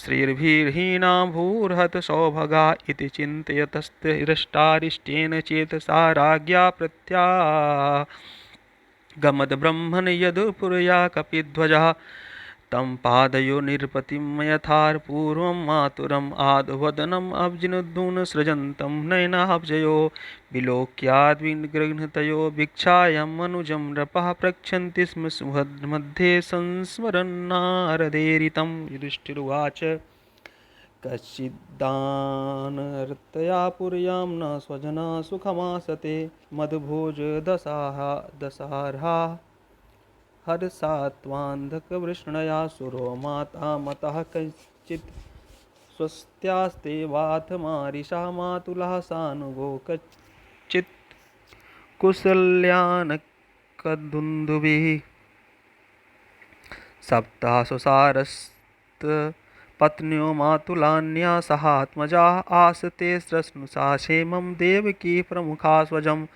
श्रीर्भिर्हीना भूर्हत सौभगा इति चिन्तयतस्तिरष्टारिष्टेन चेतसा राज्ञा प्रत्यागमद्ब्रह्मन् यदुपुर्या कपिध्वजः तं पादयो निरपतिं यथापूर्वं मातुरम् आदवदनम् अब्जिनुद्धून् सृजन्तं नयनाब्जयो विलोक्याद्विगृह्णतयो भिक्षायां मनुजं नृपः प्रक्षन्ति स्म सुहृन्मध्ये संस्मरन्नारदेरितं। युधिष्ठिरुवाच कश्चिद्दानर्तया पुर्यां न स्वजना सुखमासते मदभोज दशार्हा हर्षात्वान्धकवृष्णया सुरो माता मतः कश्चित् स्वस्त्यास्ते वाथ मारिषा मातुलः सानुगो कच्चित् कुशल्यानकदुन्दुभिः सप्तासुसारस्तपत्न्यो मातुलान्या सहात्मजाः आसते स्रष्णुषा क्षेमं देवकी प्रमुखा स्वजम्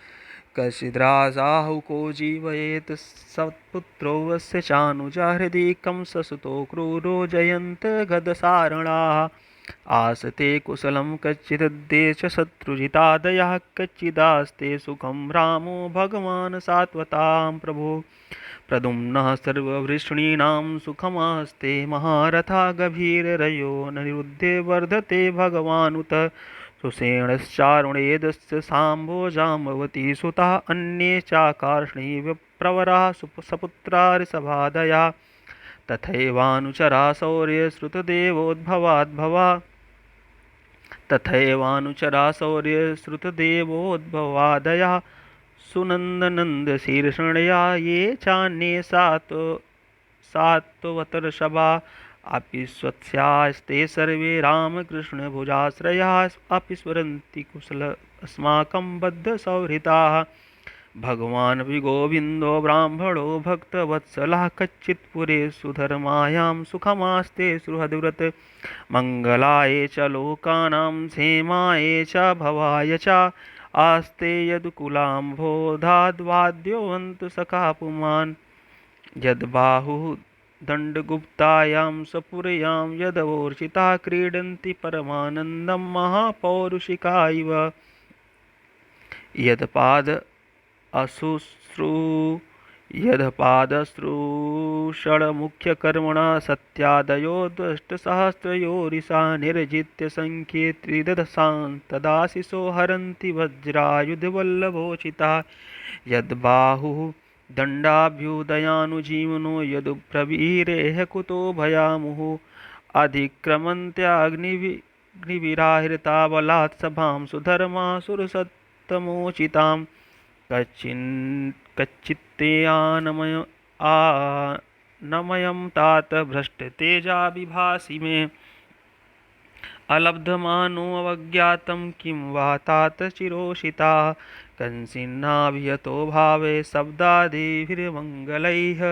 कश्चिद्राजाहुको जीवयेत् सत्पुत्रो वस्य चानुजा हृदि कंससुतो क्रूरो जयन्तगदसारणाः आसते कुशलं कच्चिद्देशशत्रुजितादयः कच्चिदास्ते सुखं रामो भगवान् सात्वतां प्रभो प्रद्युम्नः सर्ववृष्णीनां सुखमास्ते महारथा गभीररयो निरुद्धे वर्धते भगवानुत सुषेणश्चारुणेदस्य साम्भो जाम्बवती सुताः अन्ये चाकार्ष्णी विप्रवराः सपुत्रा ऋषभादया तथैवानुचरा शौर्यश्रुतदेवोद्भवादया सुनन्दनन्दशीर्षणया ये चान्ये सात्वतर्षभा अपि स्वस्यास्ते सर्वे रामकृष्णभुजाश्रयाः अपि स्मरन्ति कुशल अस्माकं बद्धसौहृदाः भगवान् विगोविन्दो ब्राह्मणो भक्तवत्सलः कच्चित्पुरे सुधर्मायां सुखमास्ते सुहृद्व्रत मङ्गलाय च लोकानां क्षेमाय च भवाय च आस्ते यदुकुलाम्भोधाद्वाद्योऽन्तसखा पुमान् यद्बाहुः दण्डगुप्तायां सपुर्यां यदवोर्चिता क्रीडन्ति परमानन्दं महापौरुषिका इव यदपादश्रूषणमुख्यकर्मणा सत्यादयो दष्टसहस्रयोरिषा निर्जित्य सङ्ख्ये त्रिदशान्तदाशिषो हरन्ति वज्रायुधवल्लभोचिता यद्बाहुः दण्डाभ्युदयानुजीवनो यदुप्रवीरेह कुतो भयामुहुः अधिक्रमन्त्याग्निविराहृता बलात् सभां सुधर्मासुरसत्तमोचितां कच्चित्ते आनमयं तात भ्रष्टतेजाभिभासि मे अलब्धमानोऽवज्ञातं किं वा तात चिरोषिता कंसिन्नाभियतो भावे शब्दादिभिर्मङ्गलैः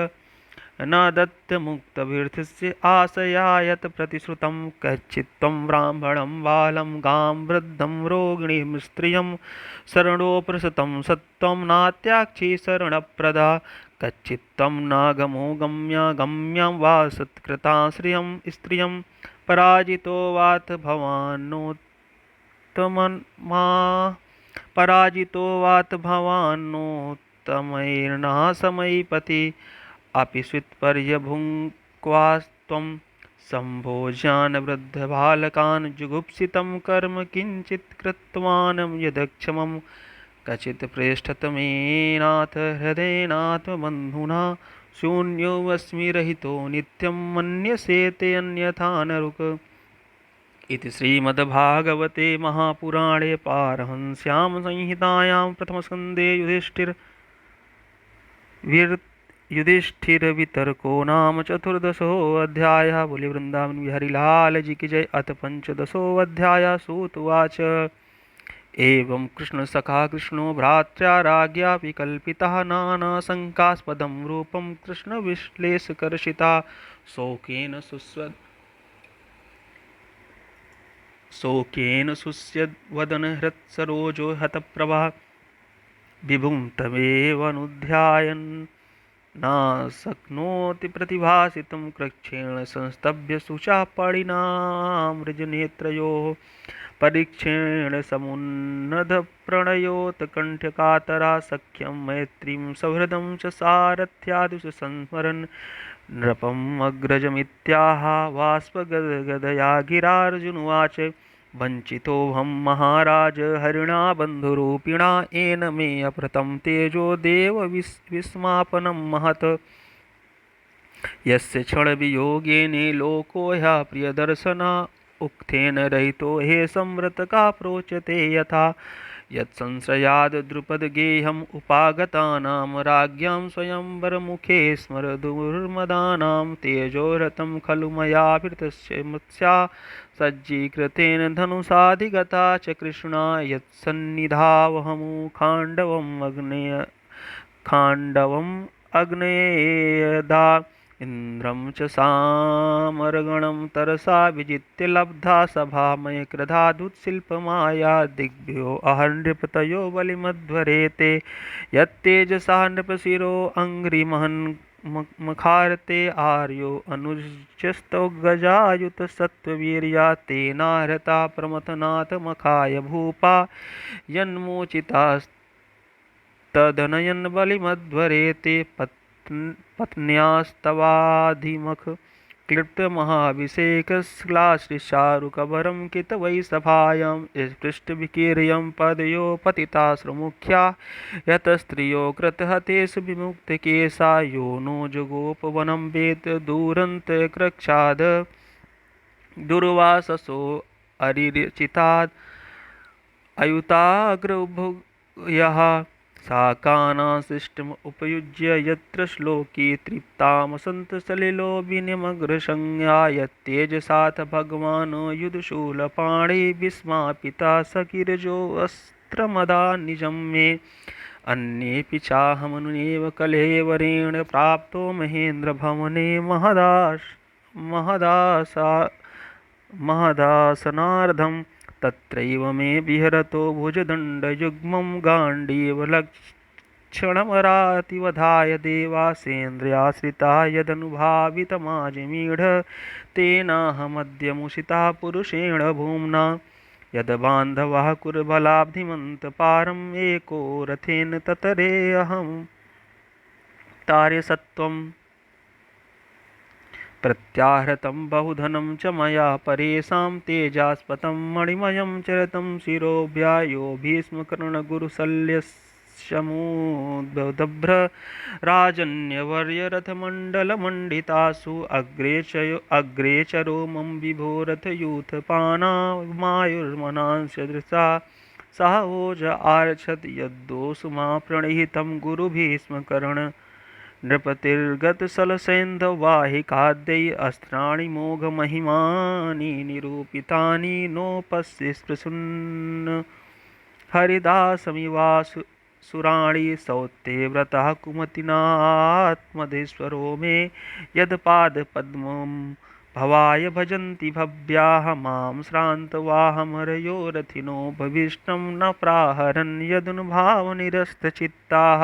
न दत्तमुक्तभीर्थस्य आशया यत् प्रतिश्रुतं कच्चित्त्वं ब्राह्मणं बालं गां वृद्धं रोगिणीं स्त्रियं शरणोपसृतं सत्त्वं नात्याक्षी शरणप्रदा कच्चित्त्वं नागमो गम्यां वा सत्कृताश्रियं स्त्रियं पराजितो वाथ भवान्नोत्तमैर्नाशमयीपति अपि स्वित्पर्यभुङ्क्वास्त्वं सम्भोज्यान् जुगुप्सितं कर्म किञ्चित् कृतवान् यदक्षमं क्वचित् प्रेष्ठतमेनाथ हृदयेनात्मबन्धुना शून्योऽस्मि रहितो नित्यं मन्यसे ते अन्यथा नरुक इति श्रीमद्भागवते महापुराणे पारमहंस्यां संहितायां प्रथमस्कन्धे युधिष्ठिरवितर्को नाम चतुर्दशोऽध्यायः। बोले वृंदावन बिहारी लाल जी की जय। अथ पंचदशोऽध्यायः। सूत उवाच एवं कृष्ण सखा कृष्णो भ्रात्र्या राज्ञा विकल्पितः नानाशङ्कास्पदं रूपं कृष्णविश्लेषकर्षिता शोकेन शुष्यद्वदन हृत्सरोजो हतप्रभा विभुं तमेवनुध्यायन् न शक्नोति प्रतिभासितुं कृच्छ्रेण संस्तभ्य शुचापाणिनामृजनेत्रयोः परीक्षेण समुन्नतप्रणयोत्कण्ठ्यकातरा सख्यं मैत्रीं सौहृदं च सारथ्यादुसंस्मरन् नृपम् अग्रजमित्याह बाष्पगदगदया गिरार्जुनुवाच वञ्चितोऽहं महाराज हरिणा बन्धुरूपिणा येन मे अप्रतं तेजो देव विस्मापनं महत् यस्य क्षणवियोगेन लोको ह्यः प्रियदर्शना उक्थेन रहितो हे संवृतका प्रोच्यते यथा यत्संशयाद् द्रुपदगेहम् उपागतानां राज्ञां स्वयंवरमुखे स्मरदुर्मदानां तेजोरतं खलु मया भृतस्य मत्स्या सज्जीकृतेन धनुषाधिगता च कृष्णा यत्सन्निधावहमु खाण्डवम् अग्नेयदा इन्द्रं च सामरगणं तरसा विजित्य लब्धा सभामय क्रोधादुत्शिल्पमाया दिग्भ्यो अहन्नृपतयो बलिमध्वरेते यत्तेजसा नृपशिरो अङ्घ्रिमहन् मखारते आर्यो अनुजस्तौ गजायुतसत्त्ववीर्या तेनाहृता प्रमथनाथ मखाय भूपा यन्मोचितास्तदनयन् बलिमध्वरेते पत्न्यास्तवाधिमख क्लिप्तमहाभिषेकश्लाश्रिशारुकवरं कितवैसभायां स्पृष्टविकीर्यं पदयो पतिताश्रुमुख्या यतस्त्रियो कृतहतेषु विमुक्तकेशा यो नो जुगोपवनं वेद दूरन्तकृक्षाद दुर्वाससो अरिचिताद् अयुताग्रभुयः शाकानाशिष्टम् उपयुज्य यत्र श्लोकी तृप्तामसन्तसलिलो विनिमग्रसंज्ञा यत्तेजसाथ भगवान् युधशूलपाणि विस्मापिता सकीर्जोऽस्त्रमदा निजं मे अन्येऽपि चाहमनुनेव कलेवरेण प्राप्तो महेन्द्रभवने महदासनार्धम् तत्रैव मे विहरतो भुजदण्डयुग्मं गाण्डीवलक्षणमरातिवधाय देवासेन्द्रियाश्रिता यदनुभावितमाजमीढ तेनाहमद्यमुषिता पुरुषेण भूम्ना यद्बान्धवः कुर्बलाब्धिमन्तपारम् एको रथेन ततरेऽहं तार्यसत्त्वम् प्रत्याहृतं बहुधनं च मया परेषां तेजास्पदं मणिमयं चरितं शिरोऽभ्यायो भीष्मकर्णगुरुशल्यशमूदभ्र राजन्यवर्यरथमण्डलमण्डितासु अग्रे च रोमं विभोरथयूथपानामायुर्मनांसदृशा सह ओज आर्क्षत यद्दोषुमा प्रणिहितं गुरुभीष्मकर्ण नृपतिर्गतसलसेन्धवाहिकाद्यै अस्त्राणि मोघमहिमानि निरूपितानि नोपस्य स्पृशुन् हरिदासमिवासुराणि सौत्ते व्रतः कुमतिनात्मधीश्वरो मे यत्पादपद्मं भवाय भजन्ति भव्याः मां श्रान्तवाहमरयो रथिनो भविष्णं न प्राहरन् यदनुभावनिरस्तचित्ताः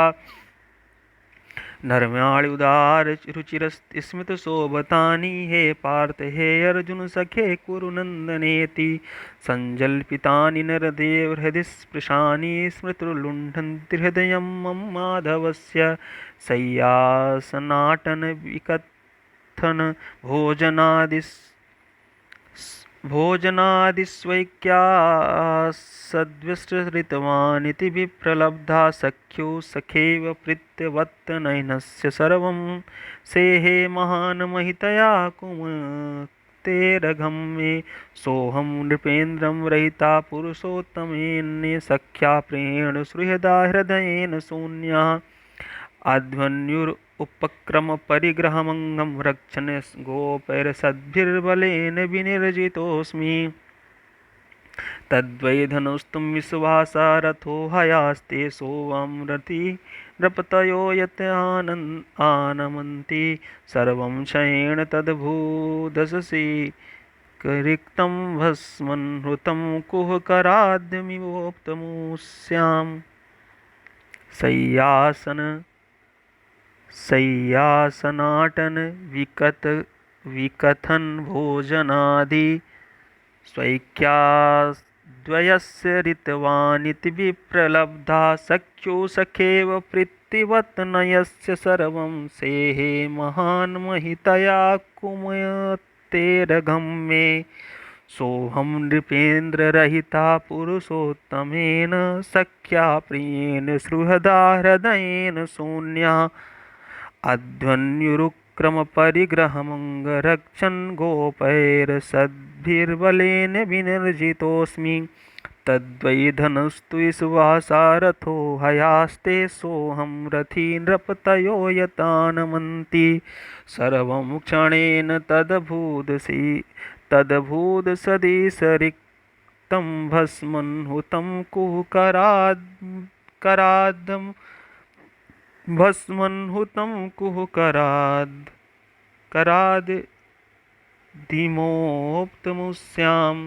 नर्म्याळ्युदार रुचिरस्मितशोभतानि हे पार्थ हे अर्जुन सखे कुरु नन्दनेति सञ्जल्पितानि नरदेव हृदि स्पृशानि स्मृतिर्लुण्ठन्ति हृदयं मम माधवस्य शय्यासनाटन विकथन भोजनादिस्वैक्या सद्विस्तृतवानिति विप्रलब्धा सख्यो सखेव प्रीत्यवत्तनयनस्य सर्वं सेहे महान् महितया कुमतेरघं मे सोऽहं नृपेन्द्रं रहिता पुरुषोत्तमेन सख्या प्रेण सुहृदा हृदयेन शून्या आध्वन्युरुपक्रमपरिग्रहमङ्गं रक्षन् गोपैर्सद्भिर्बलेन विनिर्जितोऽस्मि तद्वै धनुस्तुं विश्वासा रथो हयास्ते सोऽहं नृपतयो यत् आनमन्ति सर्वं क्षयेण तद्भूदशसि रिक्तं भस्मन्हृतं कुहकराद्यमिवोक्तमुष्याम् शय्यासन शय्यासनाटन विकथन भोजनादि स्वैक्याद्वयस्य ऋतवानिति विप्रलब्धा सख्यो सखेव प्रीतिवत् नयस्य सर्वं सेहे महान् महितया कुमतेरघं मे सोऽहं नृपेन्द्ररहिता पुरुषोत्तमेन सख्या प्रियेण सुहृदा हृदयेन शून्या अध्वन्युरुक्रमपरिग्रहमङ्गरक्षन् गोपैर्सद्भिर्बलेन विनिर्जितोऽस्मि तद्वै धनस्तु विश्वासारथो हयास्ते सोऽहं रथी नृपतयो यतानमन्ति सर्वं क्षणेन तदभूदसदीसरिक्तं भस्मन्हुतं कुहकराद् भस्मन्हुतं कुहकराद्धिमोक्तमुष्याम्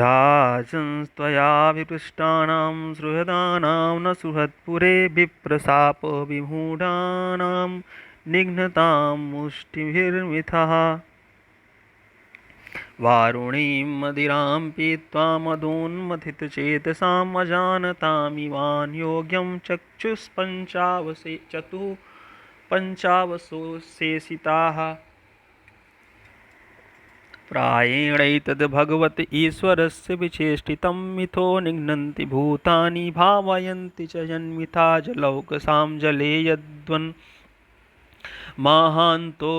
राजन्स्त्वया विपृष्टानां सुहृदानां न सुहृत्पुरे विप्रशापविमूढानां निघ्नतां मुष्टिभिर्मिथः वारुणीं मदिरां पीत्वा मदोन्मथितचेतसाम् अजानतामिवान् योग्यं पञ्चावशोऽशेषिताः प्रायेणैतद्भगवत ईश्वरस्य विचेष्टितं मिथो निघ्नन्ति भूतानि भावयन्ति च जन्मिथा जलौकसां जले यद्वन् माहान्तो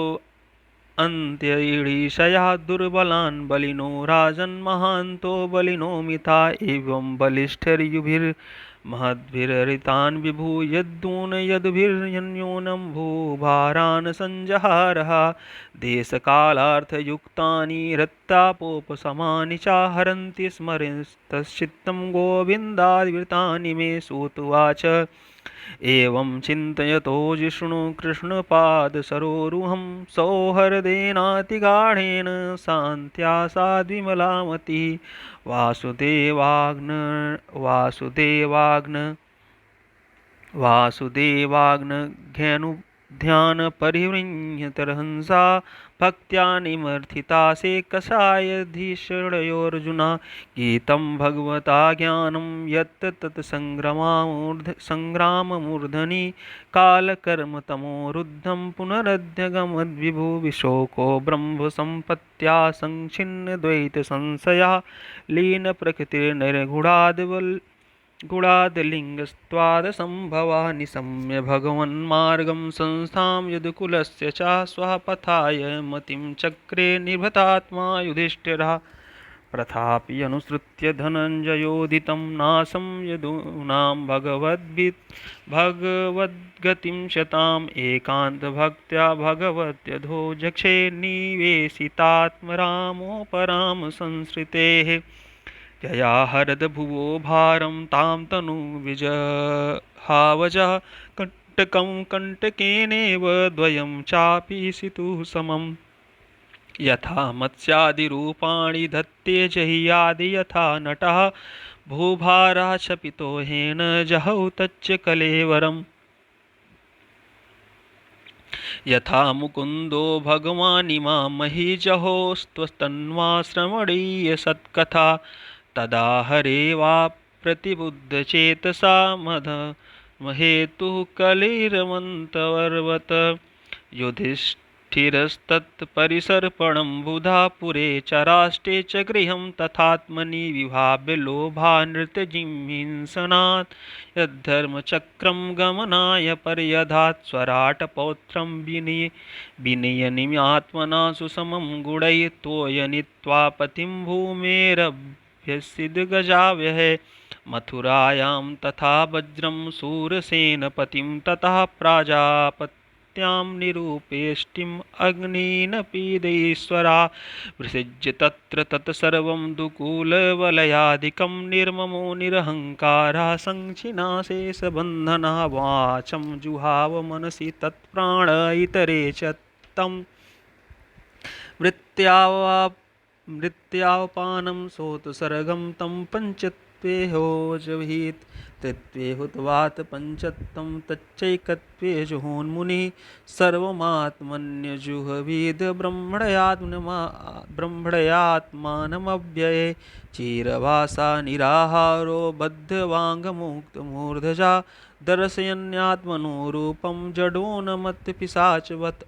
अन्त्यईडिशया दुर्बलान् बलिनो राजन्महान्तो बलिनो मिथा एवं बलिष्ठैर्युभिर्महद्भिररितान् विभु यद्दून यद्भिर्यन्योनं भूभारान् सञ्जहारः देशकालार्थयुक्तानि रत्तापोपशमानि च हरन्ति स्मरन्तश्चित्तं गोविन्दादिवृतानि मे सूतुवाच एवं चिन्तयतो जिष्णु कृष्णपादसरोरुहं सौहृदेनातिगाढेन शान्त्या सा द्विमलामतिः वासुदेवाग्नध्यानपरिवृह्यतरहंसा भक्त्या निमर्थिता से कषायधीषणयोऽर्जुना गीतं भगवता ज्ञानं यत् तत् संग्राममूर्धनि कालकर्मतमोरुद्धं पुनरध्यगमद्विभु विशोको ब्रह्मसम्पत्त्या संच्छिन्नद्वैतसंशया लीनप्रकृतिर्निर्गुणादलिङ्गस्त्वादसम्भवा निशम्य भगवन्मार्गं संस्थां यदुकुलस्य च स्वपथाय मतिं चक्रे निभतात्मा युधिष्ठिरः प्रथापि अनुसृत्य धनञ्जयोदितं नाशं यदूनां भगवद्गतिं शताम् एकान्तभक्त्या भगवत्यधो जक्षे निवेशितात्मरामोपराम संसृतेः यया हरदभुवो भारं तां तनु विजहावजः कण्टकं कण्टकेनेव द्वयं चापि सितुः समम् यथा मत्स्यादिरूपाणि धत्ते जह्यादि यथा नटः भूभारः शपितो हेन जहौ तच्च कलेवरम् यथा मुकुन्दो भगवानिमां महीजहोस्त्वस्तन्वाश्रमणीय सत्कथा तदा हरे वा प्रतिबुद्धचेतसा महेतुः कलिरमन्तवर्वत युधिष्ठिरस्तत्परिसर्पणं बुधा पुरे च राष्ट्रे च गृहं तथात्मनि विभाव्य लोभा नृत्यजिंहिंसनात् यद्धर्मचक्रं गमनाय पर्यधात् स्वराटपौत्रं विनयनिमात्मना सुसमं गुणैर्तोयनित्वा पतिं भूमेरभ्यसिद्गजाव्यः मथुरायां तथा वज्रं शूरसेनपतिं ततः प्राजापत्यां निरूपेष्टिम् अग्नीन् पीडयेश्वरा विसृज्य तत्र तत्सर्वं दुकूलवलयादिकं निर्ममो निरहङ्कारः सङ्क्षिणाशेषबन्धनः वाचं जुहाव मनसि तत्प्राण इतरे च तं मृत्यावपानं सोतसर्गं तं द्वित्वे होजवीत् त्रित्वे हुत्वात् पंचत्वं तच्चैकत्वे जुहोन्मुनिः सर्वमात्मन्यजुहवीद ब्रह्मणयात्मानमव्यये चीरवासा निराहारो बद्धवाङ्गमुक्तमूर्धजा दर्शयन्यात्मनो रूपं जडोन्मत्तपिशाचवत्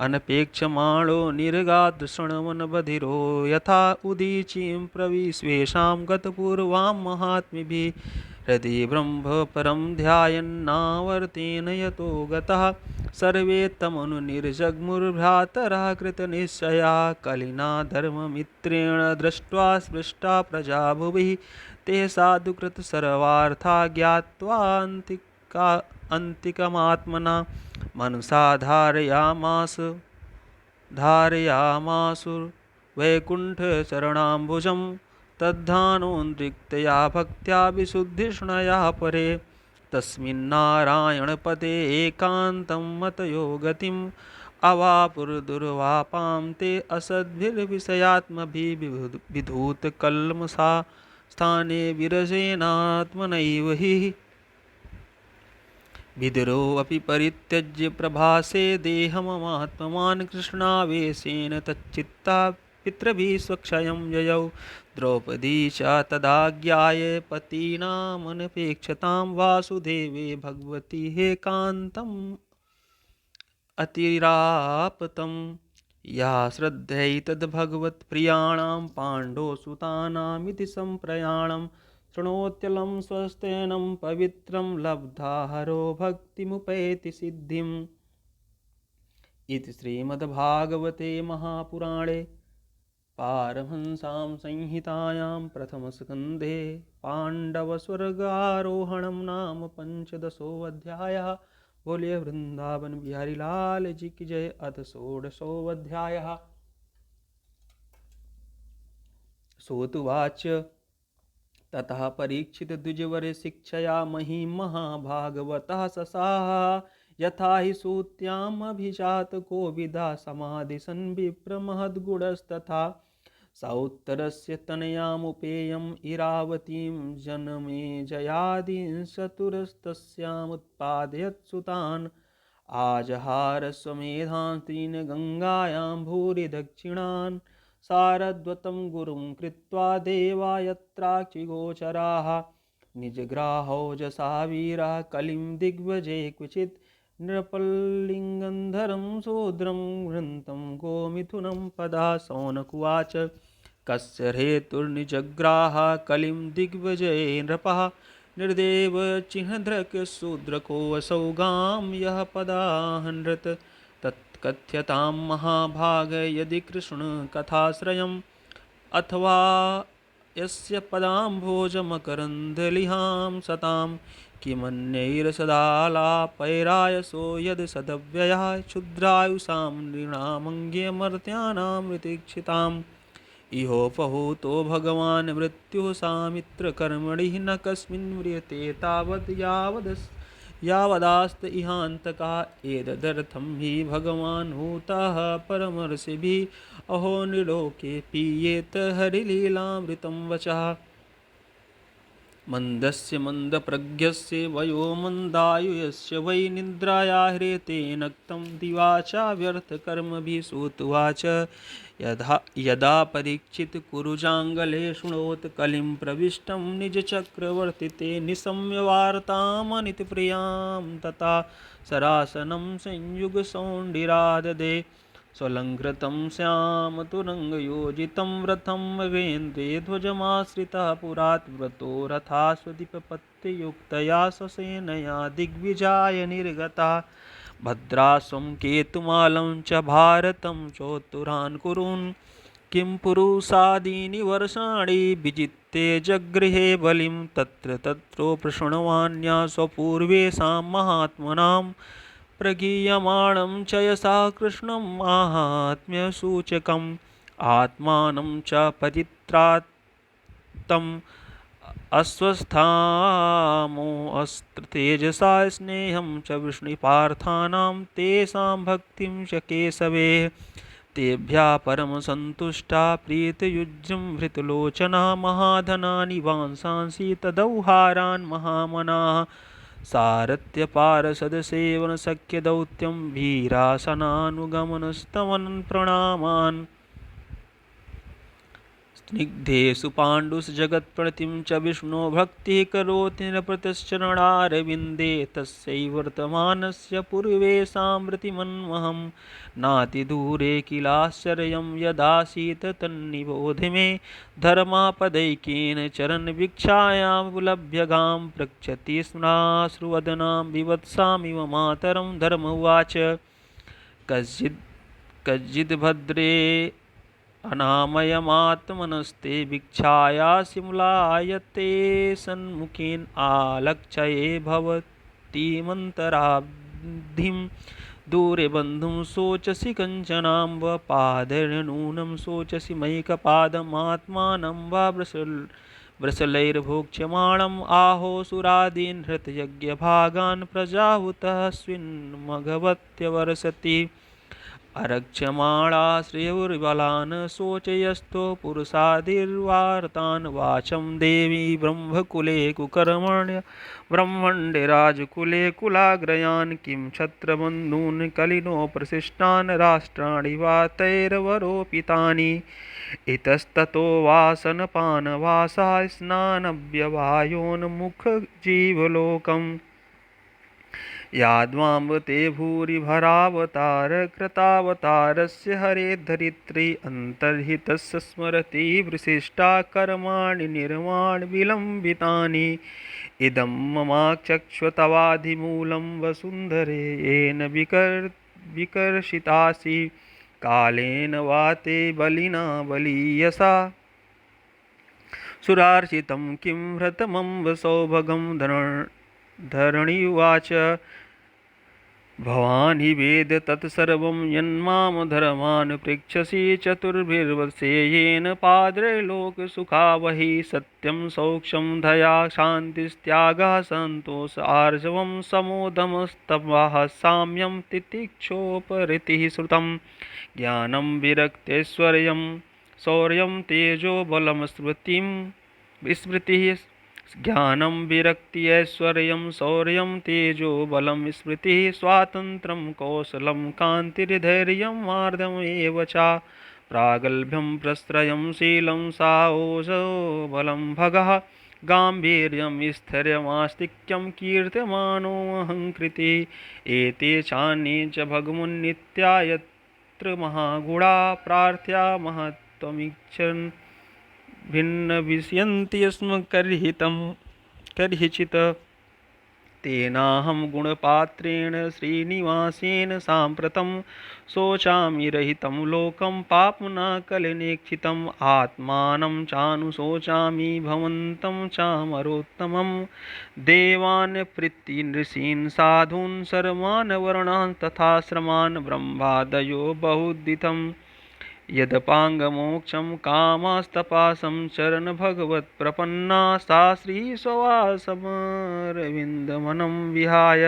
अनपेक्षमाणो निर्गादृषणवनबधिरो यथा उदीचीं प्रविश्वेषां गतपूर्वां महात्मिभिः हृदि ब्रह्म परं ध्यायन्नावर्तेन यतो गतः सर्वे तमनुनिर्जग्मुर्भ्रातरः कृतनिश्चया कलिना धर्ममित्रेण दृष्ट्वा स्पृष्टा प्रजा भुवि ते साधुकृत सर्वार्था ज्ञात्वा अन्तिकमात्मना मनसा धारयामासु वैकुण्ठचरणाम्बुजं तद्धानोद्रिक्तया भक्त्या विशुद्धिष्णया परे तस्मिन्नारायणपदे एकान्तं मतयो गतिम् अवापुर्दुर्वापां ते असद्भिर्विषयात्मभिविधूतकल्मषा स्थाने विरजेनात्मनैव हि विदुरोऽपि परित्यज्य प्रभासे देहममात्मवान् कृष्णावेशेन तच्चित्ता पितृभिः स्वक्षयं ययौ द्रौपदी च तदाज्ञाय पतीनामनपेक्षतां वासुदेवे भगवती हेकान्तम् अतिरापतं या श्रद्धैतद्भगवत्प्रियाणां पाण्डवसुतानामिति सम्प्रयाणं शृणोत्यलं स्वस्तेनं पवित्रं लब्धा हरो भक्तिमुपैति सिद्धिम् इति श्रीमद्भागवते महापुराणे पारमहंसां संहितायां प्रथमस्कन्धे पाण्डवस्वर्गारोहणं नाम पञ्चदशोऽध्यायः। बोलिए वृंदावन बिहारी लाल जी की जय। अथ षोडशोऽध्यायः। सोतुवाच ततः परीक्षित द्विजवर शिक्षया महीं महाभागवतः ससाह यथा हि सूत्यामभिजात कोविदा समाधिसन् विप्रमहद्गुणस्तथा सौत्तरस्य तनयामुपेयम् इरावतीं जनमेजयादींश्चतुरस्तस्यामुत्पादयत् सुतान् आजहार स्वमेधान् त्रीन् गङ्गायां भूरि दक्षिणान् सारद्वतं गुरुं कृत्वा देवा यत्राक्षिगोचराः निजग्राहौजसा वीराः कलिं दिग्वजे क्वचित् नृपल्लिङ्गन्धरं शूद्रं घृन्तं गोमिथुनं पदा। सौनकुवाच कस्य हेतुर्निजग्राह कलिं दिग्विजये नृपः निर्देव चिह्नधृक् शूद्रको असौ गां यः पदाहनृत् तत्कथ्यतां महाभाग यदि कृष्णकथाश्रयम् अथवा यस्य पदाम्भोजमकरन्दलिहां सतां किमन्यैरसदालापैरायसो यद् सदव्ययः क्षुद्रायुषां नृणामङ्ग्यमर्त्यानां मृतीक्षिताम् इहोपहूतो भगवान् मृत्युः सामित्रकर्मणि न कस्मिन् म्रियते तावद् यावदास्त इहान्तका एतदर्थं हि भगवान् हूतः परमर्षिभिः अहो नृलोके पीयेत हरिलीलामृतं वचः मन्दस्य मन्दप्रज्ञस्य वयो मन्दायुयस्य वै निद्राया ह्रियते नक्तं दिवाचा व्यर्थकर्मभिः। सूतुवाच यदा परीक्षित कुरुजाङ्गले शृणोत् कलिं प्रविष्टं निजचक्रवर्तिते निशम्य वार्तामनितप्रियां तथा सरासनं संयुगसौण्डिराददे स्वलङ्कृतं श्यामतुरङ्गयोजितं रथं मृगेन्द्रे ध्वजमाश्रितः पुरात् व्रतो रथाश्वदीपपत्तियुक्तया स्वसेनया दिग्विजाय निर्गता भद्राश्वं केतुमालं च भारतं चोत्तरान् कुरून् किं पुरुषादीनि वर्षाणि विजित्य जगृहे बलिं तत्र तत्रोपृषणवान्या स्वपूर्वेषां महात्मनां प्रगीयमाणं च यशा कृष्णं माहात्म्यसूचकम् आत्मानं च परित्रातम् अस्वस्थामोऽस्त्रतेजसा स्नेहं च वृष्णिपार्थानां तेषां भक्तिं च केशवे तेभ्यः परमसन्तुष्टा प्रीतयुज्यं हृतलोचना महाधनानि वांसांसि तदौहारान् महामनाः सारथ्यपारसदसेवनशक्यदौत्यं वीरासनानुगमनस्तमन् प्रणामान् स्निग्धेषु पाण्डुषु जगत्प्रणतिं च विष्णो भक्तिः करोति नृपतिश्चरणारविन्दे तस्यै वर्तमानस्य पूर्वेशामृतिमन्वहं नातिदूरे किलाश्चर्यं यदासीत् तन्निबोध मे धर्मापदैकेन चरणभिक्षायामुपलभ्य गां पृच्छति स्म्राश्रुवदनां विवत्सामिव मातरं धर्म उवाच कज्चिद्भद्रे अनामयमात्मनस्ते भिक्षायासिमुलायते सन्मुखेन आलक्ष्ये भवतीमन्तराब्धिं दूरे बन्धुं शोचसि कञ्चनां व पादैर्नूनं शोचसि मयिकपादमात्मानं वा वृषलैर्भोक्ष्यमाणम् आहोसुरादीन् हृतयज्ञभागान् प्रजाहुतः स्विन्मघवत्यवर्षति अरक्ष्यमाणा श्रेयोर्बलान् शोचयस्तो पुरुषादिर्वार्तान् वाचं देवी ब्रह्मकुले कुकर्मण्य ब्रह्मण्डे राजकुले कुलाग्रयान् किं क्षत्रबन्धून् कलिनो प्रशिष्टान् राष्ट्राणि वा तैर्वरोपितानि इतस्ततो वासनपानवासा स्नानव्यवायोन्मुखजीवलोकम् याद्वाम्बते भूरिभरावतार कृतावतारस्य हरे धरित्री अन्तर्हितस्य स्मरति विशिष्टा कर्माणि निर्माण विलम्बितानि इदं ममाचक्ष्वतवाधिमूलं वसुन्धरे येन विकर्षितासि कालेन वा ते बलिना बलीयसा सुरार्चितं किं ह्रतमं सौभगं धरणी उवाच भवान् हि वेद तत्सर्वं यन्मां धर्मान् पृच्छसि चतुर्भिर्वर्षेयेन पाद्रैर्लोकसुखावहि सत्यं सौक्ष्यं दया शान्तिस्त्यागः सन्तोष आर्जवं समोदमस्तपः साम्यं तितिक्षोपरितिः श्रुतं ज्ञानं विरक्तैश्वर्यं शौर्यं तेजो बलं स्मृतिः ज्ञानं विरक्ति ऐश्वर्यं शौर्यं तेजो बलं स्मृतिः स्वातन्त्र्यं कौशलं कान्तिर्धैर्यं मार्दमेव च प्रागल्भ्यं प्रस्त्रयं शीलं साहोजो बलं भगः गाम्भीर्यं स्थैर्यमास्तिक्यं कीर्त्यमानोऽहङ्कृतिः एते चान्ये च भगवन्नित्या यत्र महागुणा प्रार्थ्या महत्त्वमिच्छन् भिन्न विषयन्ति स्म कर्हिचित् तेनाहं गुणपात्रेण श्रीनिवासेन साम्प्रतं शोचामि रहितं लोकं पाप्मना कलनेक्षितम् आत्मानं चानुशोचामि भवन्तं चामरोत्तमं देवान् पृथ्वीनृषीन् साधून् सर्वान् वर्णान् तथाश्रमान् ब्रह्मादयो बहुदितं यदपाङ्गमोक्षं कामास्तपासं चरण भगवत्प्रपन्ना सा श्रीसवासमरविन्दमनं विहाय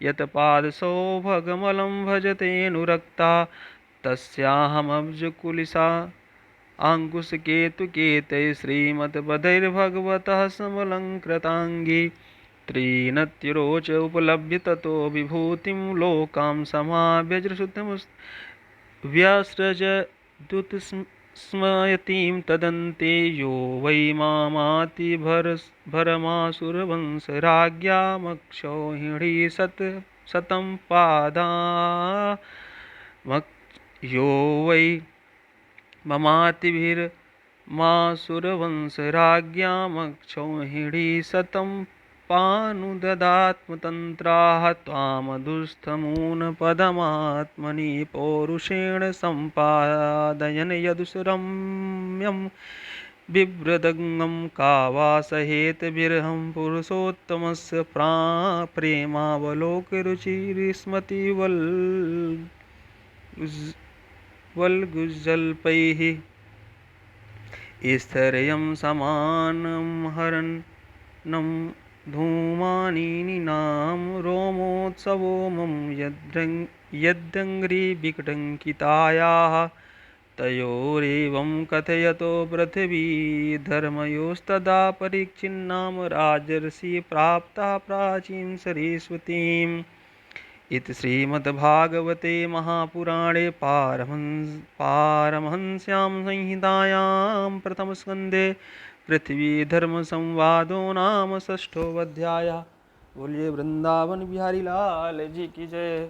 यत्पादसौभगमलं भजतेऽनुरक्ता तस्याहमब्जकुलिसा अङ्कुशकेतुकेतैः श्रीमद्पदैर्भगवतः समलङ्कृताङ्गी त्रीनत्यरोच उपलभ्य ततो विभूतिं लोकां समाव्यजृसुतमव्यसृज दुत्स्मयतीं तदन्ते यो वै मामाति भरमासुरवंशराज्ञामक्षौहिणी शतं पादा यो वै ममातिभिर्मासुरवंशराज्ञामक्षौहिणी शतं पानुददात्मतन्त्राः त्वामधुस्थमूनपदमात्मनि पौरुषेण सम्पादयन् यदुसरम्यं बिभ्रदङ्गं का वा सहेतभिर्हं पुरुषोत्तमस्य प्रेमावलोकरुचिर्स्मतिवल्गुज्जल्पैः स्थैर्यं समानं हरणं धूमानीनां रोमोत्सवो मम यद्यङ्घ्रिविकटङ्कितायाः तयोरेवं कथयतो पृथिवी धर्मयोस्तदा परिच्छिन्नां राजर्षि प्राप्ता प्राचीन सरस्वतीम् इति श्रीमद्भागवते महापुराणे पारमहंस्यां संहितायां प्रथमस्कन्धे पृथ्वीधर्मसंवादो नाम षष्ठोऽध्यायः। बोलिए वृंदावन बिहारी लाल जी की जय।